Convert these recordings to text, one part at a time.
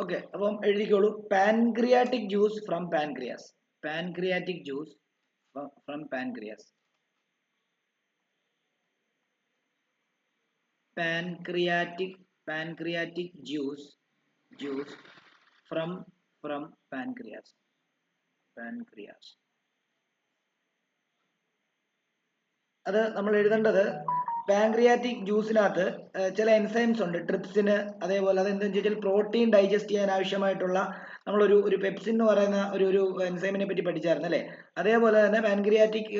Okay, അപ്പം എഴുതിക്കോളൂ. Pancreatic juice from pancreas. Pancreatic juice from pancreas. pancreatic juice from pancreas. അത് നമ്മൾ എഴുതേണ്ടത് പാൻക്രിയാറ്റിക് ജ്യൂസിനകത്ത് ചില എൻസൈംസ് ഉണ്ട്, ട്രിപ്സിന്. അതേപോലെ അതെന്താണെന്ന് വെച്ചാൽ പ്രോട്ടീൻ ഡൈജസ്റ്റ് ചെയ്യാൻ ആവശ്യമായിട്ടുള്ള നമ്മളൊരു പെപ്സിൻ എന്ന് പറയുന്ന ഒരു എൻസൈമിനെ പറ്റി പഠിച്ചായിരുന്നു അല്ലേ? അതേപോലെ തന്നെ പാൻക്രിയാറ്റിക്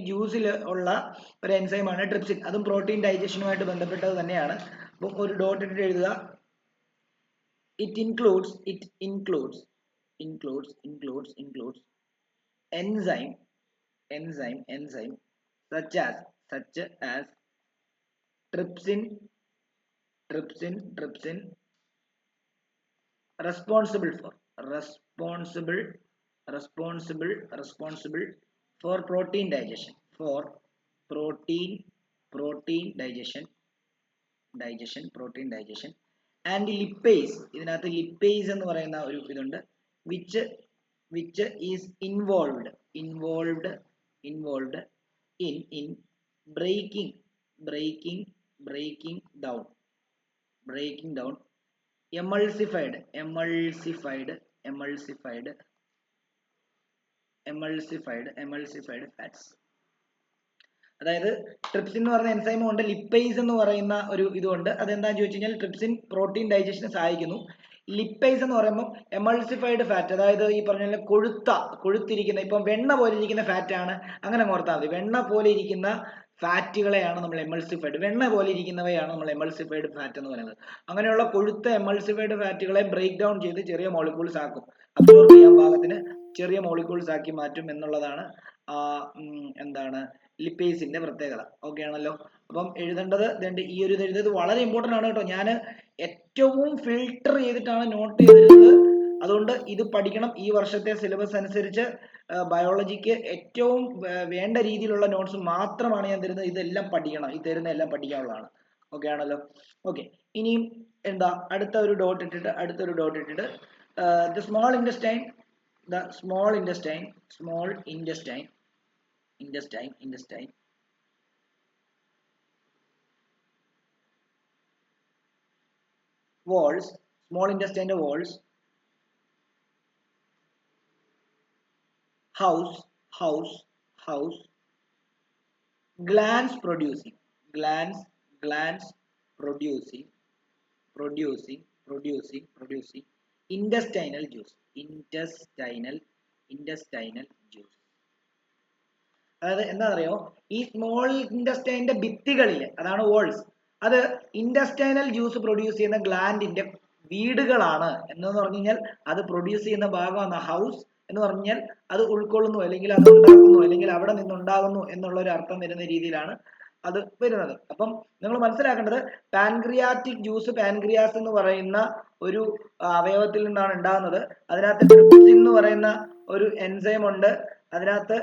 ജ്യൂസിൽ ഉള്ള ഒരു എൻസൈമാണ് ട്രിപ്സിൻ. അതും പ്രോട്ടീൻ ഡൈജഷനുമായിട്ട് ബന്ധപ്പെട്ടത് തന്നെയാണ്. അപ്പം ഒരു ഡോട്ട് ഇട്ടിട്ട് എഴുതുക. it includes enzyme such as trypsin responsible for protein digestion, protein digestion and lipase. ഇതിനകത്ത് lipase എന്ന് പറയുന്ന ഒരു ഇതുണ്ട്, which is involved in breaking down emulsified fats. അതായത് ട്രിപ്സിൻ എന്ന് പറയുന്ന എൻസൈമും ഉണ്ട്, ലിപ്പേസ് എന്ന് പറയുന്ന ഒരു ഇതുണ്ട്. അതെന്താണെന്ന് ചോദിച്ചു കഴിഞ്ഞാൽ ട്രിപ്സിൻ പ്രോട്ടീൻ ഡൈജഷന് സഹായിക്കുന്നു. ലിപ്പേസ് എന്ന് പറയുമ്പോൾ എമൾസിഫൈഡ് ഫാറ്റ്, അതായത് ഈ പറഞ്ഞ കൊഴുത്തിരിക്കുന്ന, ഇപ്പം വെണ്ണ പോലെ ഇരിക്കുന്ന ഫാറ്റ് ആണ്, അങ്ങനെ ഓർത്താൽ മതി. വെണ്ണ പോലെ ഇരിക്കുന്ന ഫാറ്റുകളെയാണ് നമ്മൾ എമൾസിഫൈഡ്, വെണ്ണ പോലെ ഇരിക്കുന്നവയാണ് നമ്മൾ എമൾസിഫൈഡ് ഫാറ്റ് എന്ന് പറയുന്നത്. അങ്ങനെയുള്ള കൊഴുത്ത എമൾസിഫൈഡ് ഫാറ്റുകളെ ബ്രേക്ക് ഡൗൺ ചെയ്ത് ചെറിയ മോളിക്യൂൾസ് ആക്കും, അബ്സോർബ് ചെയ്യാൻ പാകത്തിന് ചെറിയ മോളിക്യൂൾസ് ആക്കി മാറ്റും എന്നുള്ളതാണ് എന്താണ് ലിപ്പേസിന്റെ പ്രത്യേകത. ഓക്കെ ആണല്ലോ? അപ്പം എഴുതേണ്ടത് ഈ ഒരു എഴുതുന്നത് വളരെ ഇമ്പോർട്ടന്റ് ആണ് കേട്ടോ. ഞാൻ ഏറ്റവും ഫിൽട്ടർ ചെയ്തിട്ടാണ് നോട്ട് ചെയ്തിരുന്നത്, അതുകൊണ്ട് ഇത് പഠിക്കണം. ഈ വർഷത്തെ സിലബസ് അനുസരിച്ച് ബയോളജിക്ക് ഏറ്റവും വേണ്ട രീതിയിലുള്ള നോട്ട്സ് മാത്രമാണ് ഞാൻ തരുന്നത്. ഇതെല്ലാം പഠിക്കണം, ഈ തരുന്ന എല്ലാം പഠിക്കാനുള്ളതാണ്. ഓക്കെ ആണല്ലോ? ഓക്കെ, ഇനിയും എന്താ അടുത്തൊരു ഡോട്ട് ഇട്ടിട്ട് the small intestine walls, small intestine walls house glands producing intestinal juice. അതായത് എന്താ അറിയോ, ഈ സ്മോൾ ഇൻഡസ്റ്റൈനിന്റെ ഭിത്തികളിൽ, അതാണ് വോൾസ്, അത് ഇൻഡസ്റ്റൈനൽ ജ്യൂസ് പ്രൊഡ്യൂസ് ചെയ്യുന്ന ഗ്ലാൻഡിന്റെ വീടുകളാണ്. എന്ന് പറഞ്ഞു കഴിഞ്ഞാൽ അത് പ്രൊഡ്യൂസ് ചെയ്യുന്ന ഭാഗമാണ് ഹൗസ് എന്ന് പറഞ്ഞാൽ അത് ഉൾക്കൊള്ളുന്നു, അല്ലെങ്കിൽ അത് ഉണ്ടാക്കുന്നു, അല്ലെങ്കിൽ അവിടെ നിന്നുണ്ടാകുന്നു എന്നുള്ള ഒരു അർത്ഥം വരുന്ന രീതിയിലാണ് അത് വരുന്നത്. അപ്പം നിങ്ങൾ മനസ്സിലാക്കേണ്ടത് പാൻക്രിയാറ്റിക് ജ്യൂസ്, പാൻക്രിയാസ് എന്ന് പറയുന്ന ഒരു അവയവത്തിൽ നിന്നാണ് ഉണ്ടാകുന്നത്. അതിനകത്ത് ട്രിപ്സിൻ എന്ന് പറയുന്ന ഒരു എൻസൈം ഉണ്ട്. അതിനകത്ത്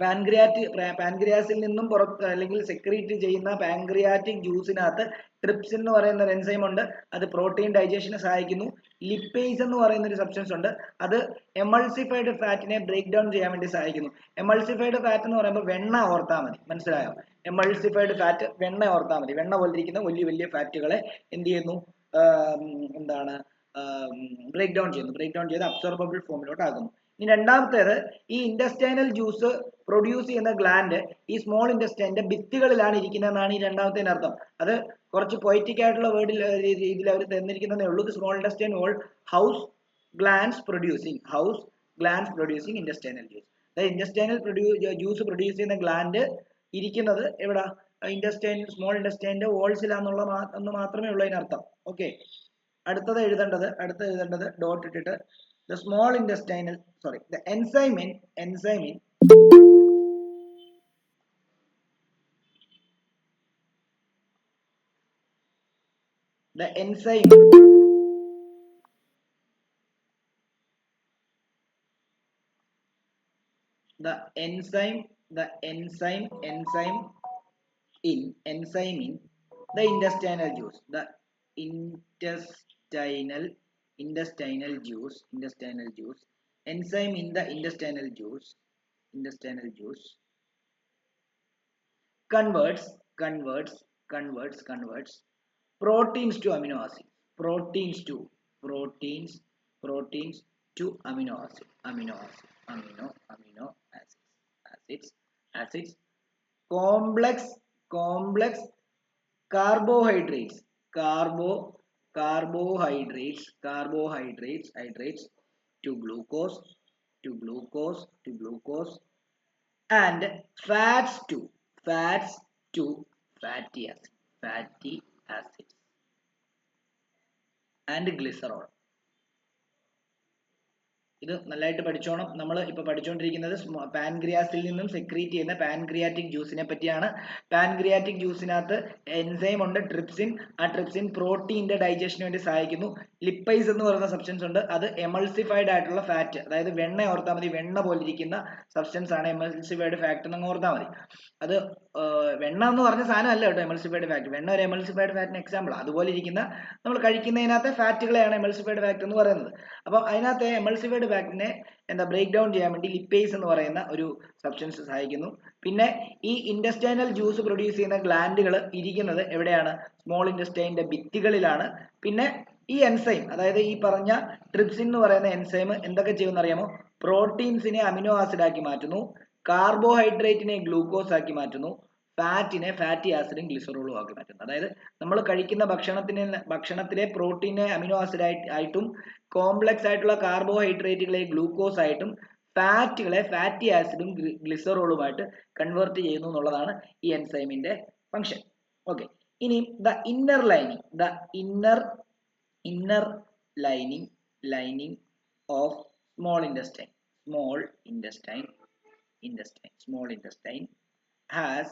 പാൻക്രിയാസിൽ നിന്നും പുറത്ത് അല്ലെങ്കിൽ സെക്രീറ്റ് ചെയ്യുന്ന പാൻക്രിയാറ്റിക് ജ്യൂസിനകത്ത് ട്രിപ്സിൻ എന്ന് പറയുന്ന ഒരു എൻസൈം ഉണ്ട്. അത് പ്രോട്ടീൻ ഡൈജഷന് സഹായിക്കുന്നു. ലിപ്പേസ് എന്ന് പറയുന്ന ഒരു സബ്സ്റ്റൻസ് ഉണ്ട്, അത് എമൾസിഫൈഡ് ഫാറ്റിനെ ബ്രേക്ക് ഡൗൺ ചെയ്യാൻ വേണ്ടി സഹായിക്കുന്നു. എമൾസിഫൈഡ് ഫാറ്റ് എന്ന് പറയുമ്പോൾ വെണ്ണ ഓർത്താൽ മതി, മനസ്സിലായോ? എമൾസിഫൈഡ് ഫാറ്റ് വെണ്ണ ഓർത്താൽ മതി. വെണ്ണ പോലിരിക്കുന്ന വലിയ ഫാറ്റുകളെ എന്ത് ചെയ്യുന്നു, എന്താണ് ബ്രേക്ക് ഡൗൺ ചെയ്ത് അബ്സോർബബിൾ ഫോമിലോട്ട് ആകുന്നു. ഇനി രണ്ടാമത്തേത്, ഈ ഇൻഡസ്റ്റൈനൽ ജ്യൂസ് പ്രൊഡ്യൂസ് ചെയ്യുന്ന ഗ്ലാൻഡ് ഈ സ്മോൾ ഇൻഡസ്റ്റൈനിന്റെ ഭിത്തികളിലാണ് ഇരിക്കുന്നതെന്നാണ് ഈ രണ്ടാമത്തേതിന്റെ അർത്ഥം. അത് കുറച്ച് പൊയറ്റിക് ആയിട്ടുള്ള രീതിയിൽ അവർ തന്നിരിക്കുന്നതേ ഉള്ളൂ. Small intestine wall house glands producing intestinal juice. Intestinal juice produce ചെയ്യുന്ന ഗ്ലാൻഡ് ഇരിക്കുന്നത് എവിടെ? സ്മോൾ ഇൻഡസ്റ്റൈനിന്റെ വോൾസിലാന്നുള്ള ഒന്ന് മാത്രമേ ഉള്ളൂ അതിനർത്ഥം. ഓക്കെ, അടുത്തത് എഴുതേണ്ടത് ഡോട്ട് ഇട്ടിട്ട് the enzyme in the intestinal juice. intestinal juice, enzyme in the intestinal juice converts proteins to amino acids, proteins to amino acids, complex carbohydrates, hydrates to glucose, and fats to fatty acids and glycerol. ഇത് നല്ലതായിട്ട് പഠിച്ചോണം. നമ്മൾ ഇപ്പോൾ പഠിച്ചുകൊണ്ടിരിക്കുന്നത് പാൻക്രിയാസിൽ നിന്നും secrete ചെയ്യുന്ന pancreatic ജ്യൂസിനെ പറ്റിയാണ്. Pancreatic ജ്യൂസിനകത്ത് enzyme ഉണ്ട്, trypsin. ആ ട്രിപ്സിൻ പ്രോട്ടീന്റെ ഡൈജഷന് വേണ്ടി സഹായിക്കുന്നു. ലിപ്പൈസ് എന്ന് പറയുന്ന സബ്സ്റ്റൻസ് ഉണ്ട്, അത് എമൾസിഫൈഡ് ആയിട്ടുള്ള ഫാറ്റ്, അതായത് വെണ്ണ ഓർത്താൽ മതി, വെണ്ണ പോലിരിക്കുന്ന സബ്സ്റ്റൻസ് ആണ് എമൾസിഫൈഡ് ഫാറ്റ് എന്ന് ഓർത്താൽ മതി. അത് വെണ്ണ എന്ന് പറഞ്ഞ സാധനം അല്ല കേട്ടോ എമൾസിഫൈഡ് ഫാറ്റ്. വെണ്ണ ഒരു എമൾസിഫൈഡ് ഫാറ്റിന് എക്സാമ്പിൾ. അതുപോലെ ഇരിക്കുന്ന നമ്മൾ കഴിക്കുന്നതിനകത്തെ ഫാറ്റുകളെയാണ് എമൾസിഫൈഡ് ഫാറ്റ് എന്ന് പറയുന്നത്. അപ്പോൾ അതിനകത്തെ എമൾസിഫൈഡ് ഫാറ്റിനെ ബ്രേക്ക് ഡൗൺ ചെയ്യാൻ വേണ്ടി ലിപ്പേസ് എന്ന് പറയുന്ന ഒരു സബ്സ്റ്റൻസ് സഹായിക്കുന്നു. പിന്നെ ഈ ഇന്റസ്റ്റൈനൽ ജ്യൂസ് പ്രൊഡ്യൂസ് ചെയ്യുന്ന ഗ്ലാൻഡുകൾ ഇരിക്കുന്നത് എവിടെയാണ്? സ്മോൾ ഇന്റസ്റ്റൈനിന്റെ ഭിത്തികളിലാണ്. പിന്നെ ഈ എൻസൈം, അതായത് ഈ പറഞ്ഞ ട്രിപ്സിൻ എന്ന് പറയുന്ന എൻസൈം എന്തൊക്കെ ചെയ്യുമെന്ന് അറിയാമോ? പ്രോട്ടീൻസിനെ അമിനോ ആസിഡ് ആക്കി മാറ്റുന്നു, കാർബോഹൈഡ്രേറ്റിനെ ഗ്ലൂക്കോസ് ആക്കി മാറ്റുന്നു, ഫാറ്റിനെ ഫാറ്റി ആസിഡും ഗ്ലിസറോളും ആക്കി മാറ്റുന്നു. അതായത് നമ്മൾ കഴിക്കുന്ന ഭക്ഷണത്തിലെ പ്രോട്ടീനെ അമിനോ ആസിഡ് ആയിട്ടും കോംപ്ലക്സ് ആയിട്ടുള്ള കാർബോഹൈഡ്രേറ്റുകളെ ഗ്ലൂക്കോസ് ആയിട്ടും ഫാറ്റുകളെ ഫാറ്റി ആസിഡും ഗ്ലിസറോളുമായിട്ട് കൺവേർട്ട് ചെയ്യുന്നു എന്നുള്ളതാണ് ഈ എൻസൈമിന്റെ ഫംഗ്ഷൻ. ഓക്കെ, ഇനി the inner lining of small intestine has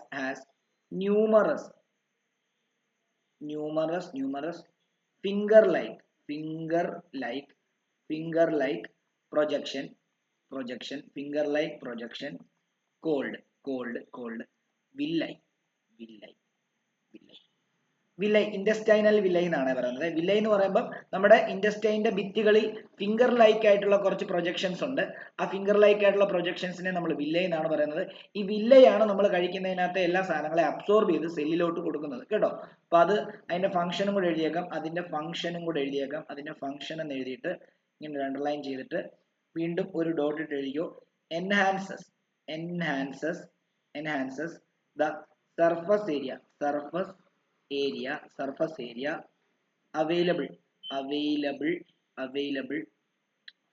numerous finger-like projection called villi. Villi, intestinal villi എന്നാണ് പറയുന്നത്. വില്ലൈ എന്ന് പറയുമ്പോൾ നമ്മുടെ ഇന്റസ്റ്റൈനിന്റെ ഭിത്തികളിൽ ഫിംഗർ ലൈക്ക് ആയിട്ടുള്ള കുറച്ച് പ്രൊജക്ഷൻസ് ഉണ്ട്. ആ ഫിംഗർ ലൈക്ക് ആയിട്ടുള്ള പ്രൊജക്ഷൻസിനെ നമ്മൾ വില്ലൈ എന്നാണ് പറയുന്നത്. ഈ വില്ലയാണ് നമ്മൾ കഴിക്കുന്നതിനകത്ത് എല്ലാ സാധനങ്ങളെ അബ്സോർബ് ചെയ്ത് സെല്ലിലോട്ട് കൊടുക്കുന്നത് കേട്ടോ. അപ്പൊ അത് അതിന്റെ ഫംഗ്ഷനും കൂടെ എഴുതിയേക്കാം. അതിന്റെ ഫംഗ്ഷൻ എന്ന് എഴുതിയിട്ട് ഇങ്ങനെ അണ്ടർലൈൻ ചെയ്തിട്ട് വീണ്ടും ഒരു ഡോട്ട് ഇട്ട് എഴുതിയോ. enhances the surface area available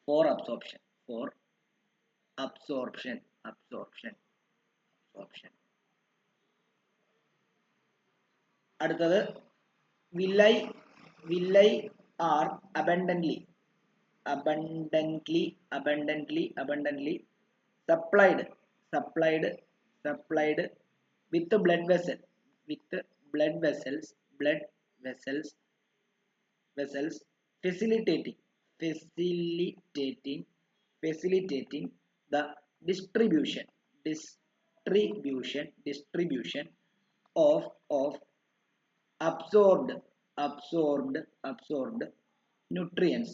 for absorption. അടുത്തത് villi are abundantly supplied with blood vessels facilitating the distribution of absorbed nutrients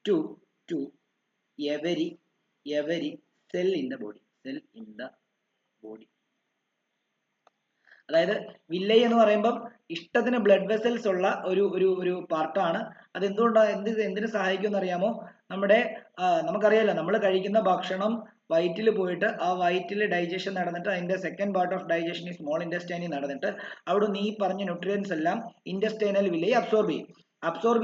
to every cell in the body. അതായത് വില്ലൈ എന്ന് പറയുമ്പോൾ ഇഷ്ടത്തിന് ബ്ലഡ് വെസൽസ് ഉള്ള ഒരു പാർട്ടാണ്. അത് എന്തിനു സഹായിക്കുമെന്ന് അറിയാമോ? നമുക്കറിയാലോ, നമ്മൾ കഴിക്കുന്ന ഭക്ഷണം വയറ്റിൽ പോയിട്ട് ആ വയറ്റിൽ ഡൈജഷൻ നടന്നിട്ട് അതിന്റെ സെക്കൻഡ് പാർട്ട് ഓഫ് ഡൈജഷൻ ഈ സ്മോൾ ഇന്റസ്റ്റൈനിൽ നടന്നിട്ട് അവിടുന്ന് ഈ പറഞ്ഞ ന്യൂട്രിയൻസ് എല്ലാം ഇന്റസ്റ്റൈനൽ വില്ലൈ അബ്സോർബ്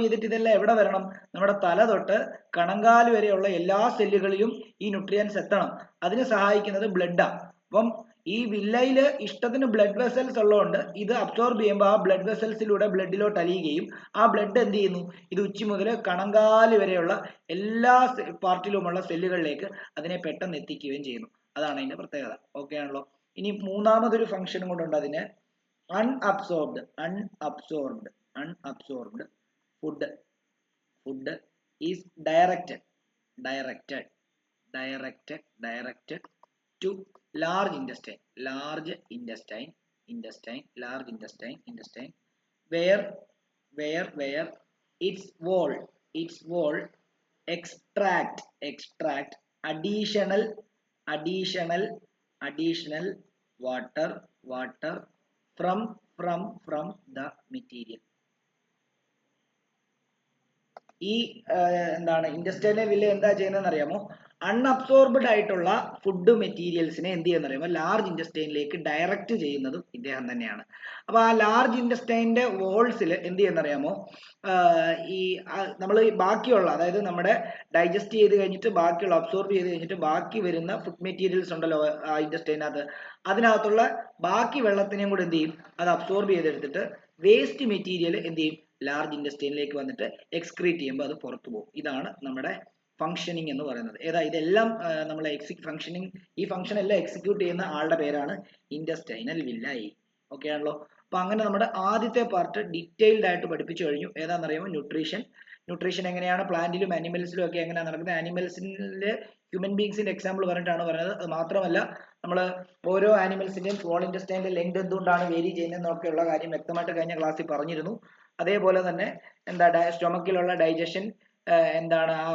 ചെയ്തിട്ട് ഇതെല്ലാം എവിടെ വരണം? നമ്മുടെ തല തൊട്ട് കണങ്കാല് വരെയുള്ള എല്ലാ സെല്ലുകളിലും ഈ ന്യൂട്രിയൻസ് എത്തണം. അതിന് സഹായിക്കുന്നത് ബ്ലഡാണ്. അപ്പം ഈ വില്ലയില് ഇഷ്ടത്തിന് ബ്ലഡ് വെസൽസ് ഉള്ളതുകൊണ്ട് ഇത് അബ്സോർബ് ചെയ്യുമ്പോൾ ആ ബ്ലഡ് വെസൽസിലൂടെ ബ്ലഡിലോട്ട് അലിയുകയും ആ ബ്ലഡ് എന്ത് ചെയ്യുന്നു? ഇത് ഉച്ചി മുതൽ കണങ്കാല് വരെയുള്ള എല്ലാ പാർട്ടിലുമുള്ള സെല്ലുകളിലേക്ക് അതിനെ പെട്ടെന്ന് എത്തിക്കുകയും ചെയ്യുന്നു. അതാണ് അതിന്റെ പ്രത്യേകത. ഓക്കെ ആണല്ലോ. ഇനി മൂന്നാമതൊരു ഫംഗ്ഷനും കൂടെ ഉണ്ട്. അതിന് unabsorbed food is directed to large intestine intestine, large intestine, where its wall extract additional water from the material. ഈ എന്താണ് ഇൻഡസ്ട്രിയൽ വില്ല എന്താ ചെയ്യുന്നതെന്ന് അറിയാമോ? അൺഅബ്സോർബ്ഡ് ആയിട്ടുള്ള ഫുഡ് മെറ്റീരിയൽസിനെ എന്ത് ചെയ്യുന്ന അറിയാമോ? ലാർജ് ഇൻഡസ്ട്രിയിലേക്ക് ഡയറക്റ്റ് ചെയ്യുന്നതും ഇദ്ദേഹം തന്നെയാണ്. അപ്പോൾ ആ ലാർജ് ഇൻഡസ്ട്രിന്റെ വോൾസിൽ എന്ത് ചെയ്യുന്ന അറിയാമോ? ഈ നമ്മൾ ബാക്കിയുള്ള, അതായത് നമ്മുടെ ഡൈജസ്റ്റ് ചെയ്ത് കഴിഞ്ഞിട്ട് ബാക്കിയുള്ള അബ്സോർബ് ചെയ്ത് കഴിഞ്ഞിട്ട് ബാക്കി വരുന്ന ഫുഡ് മെറ്റീരിയൽസ് ഉണ്ടല്ലോ ആ ഇൻഡസ്ട്രിനകത്ത്, അതിനകത്തുള്ള ബാക്കി വെള്ളത്തിനെയും കൂടെ എന്ത് ചെയ്യും? അത് അബ്സോർബ് ചെയ്തെടുത്തിട്ട് വേസ്റ്റ് മെറ്റീരിയൽ എന്ത് ചെയ്യും? ലാർജ് ഇൻഡസ്ട്രിയിലേക്ക് വന്നിട്ട് എക്സ്ക്രീറ്റ് ചെയ്യുമ്പോൾ അത് പുറത്തു പോകും. ഇതാണ് നമ്മുടെ ഫംഗ്ഷനിങ് എന്ന് പറയുന്നത്. ഏതാ ഇതെല്ലാം നമ്മൾ ഫംഗ്ഷനിങ്, ഈ ഫംഗ്ഷൻ എല്ലാം എക്സിക്യൂട്ട് ചെയ്യുന്ന ആളുടെ പേരാണ് ഇൻഡസ്റ്റൈനൽ വില്ലായി. ഓക്കെ ആണല്ലോ? അപ്പൊ അങ്ങനെ നമ്മുടെ ആദ്യത്തെ പാർട്ട് ഡീറ്റെയിൽഡ് ആയിട്ട് പഠിപ്പിച്ചു കഴിഞ്ഞു. ഏതാണെന്നറിയാമോ? ന്യൂട്രീഷൻ എങ്ങനെയാണ് പ്ലാന്റിലും അനിമൽസിലും ഒക്കെ എങ്ങനെയാണ് നടക്കുന്നത്. ആനിമൽസിലെ ഹ്യൂമൻ ബീങ്സിന്റെ എക്സാമ്പിൾ പറഞ്ഞിട്ടാണ് പറയുന്നത്. അത് മാത്രമല്ല നമ്മൾ ഓരോ ആനിമൽസിന്റെയും സ്മോൾ ഇൻഡസ്റ്റൈനിന്റെ ലെങ്ത് എന്തുകൊണ്ടാണ് വേരി ചെയ്യുന്നതെന്നൊക്കെയുള്ള കാര്യം വ്യക്തമായിട്ട് കഴിഞ്ഞ ക്ലാസ്സിൽ പറഞ്ഞിരുന്നു. അതേപോലെ തന്നെ എന്താ സ്റ്റൊമക്കിലുള്ള ഡൈജഷൻ, എന്താണ് ആ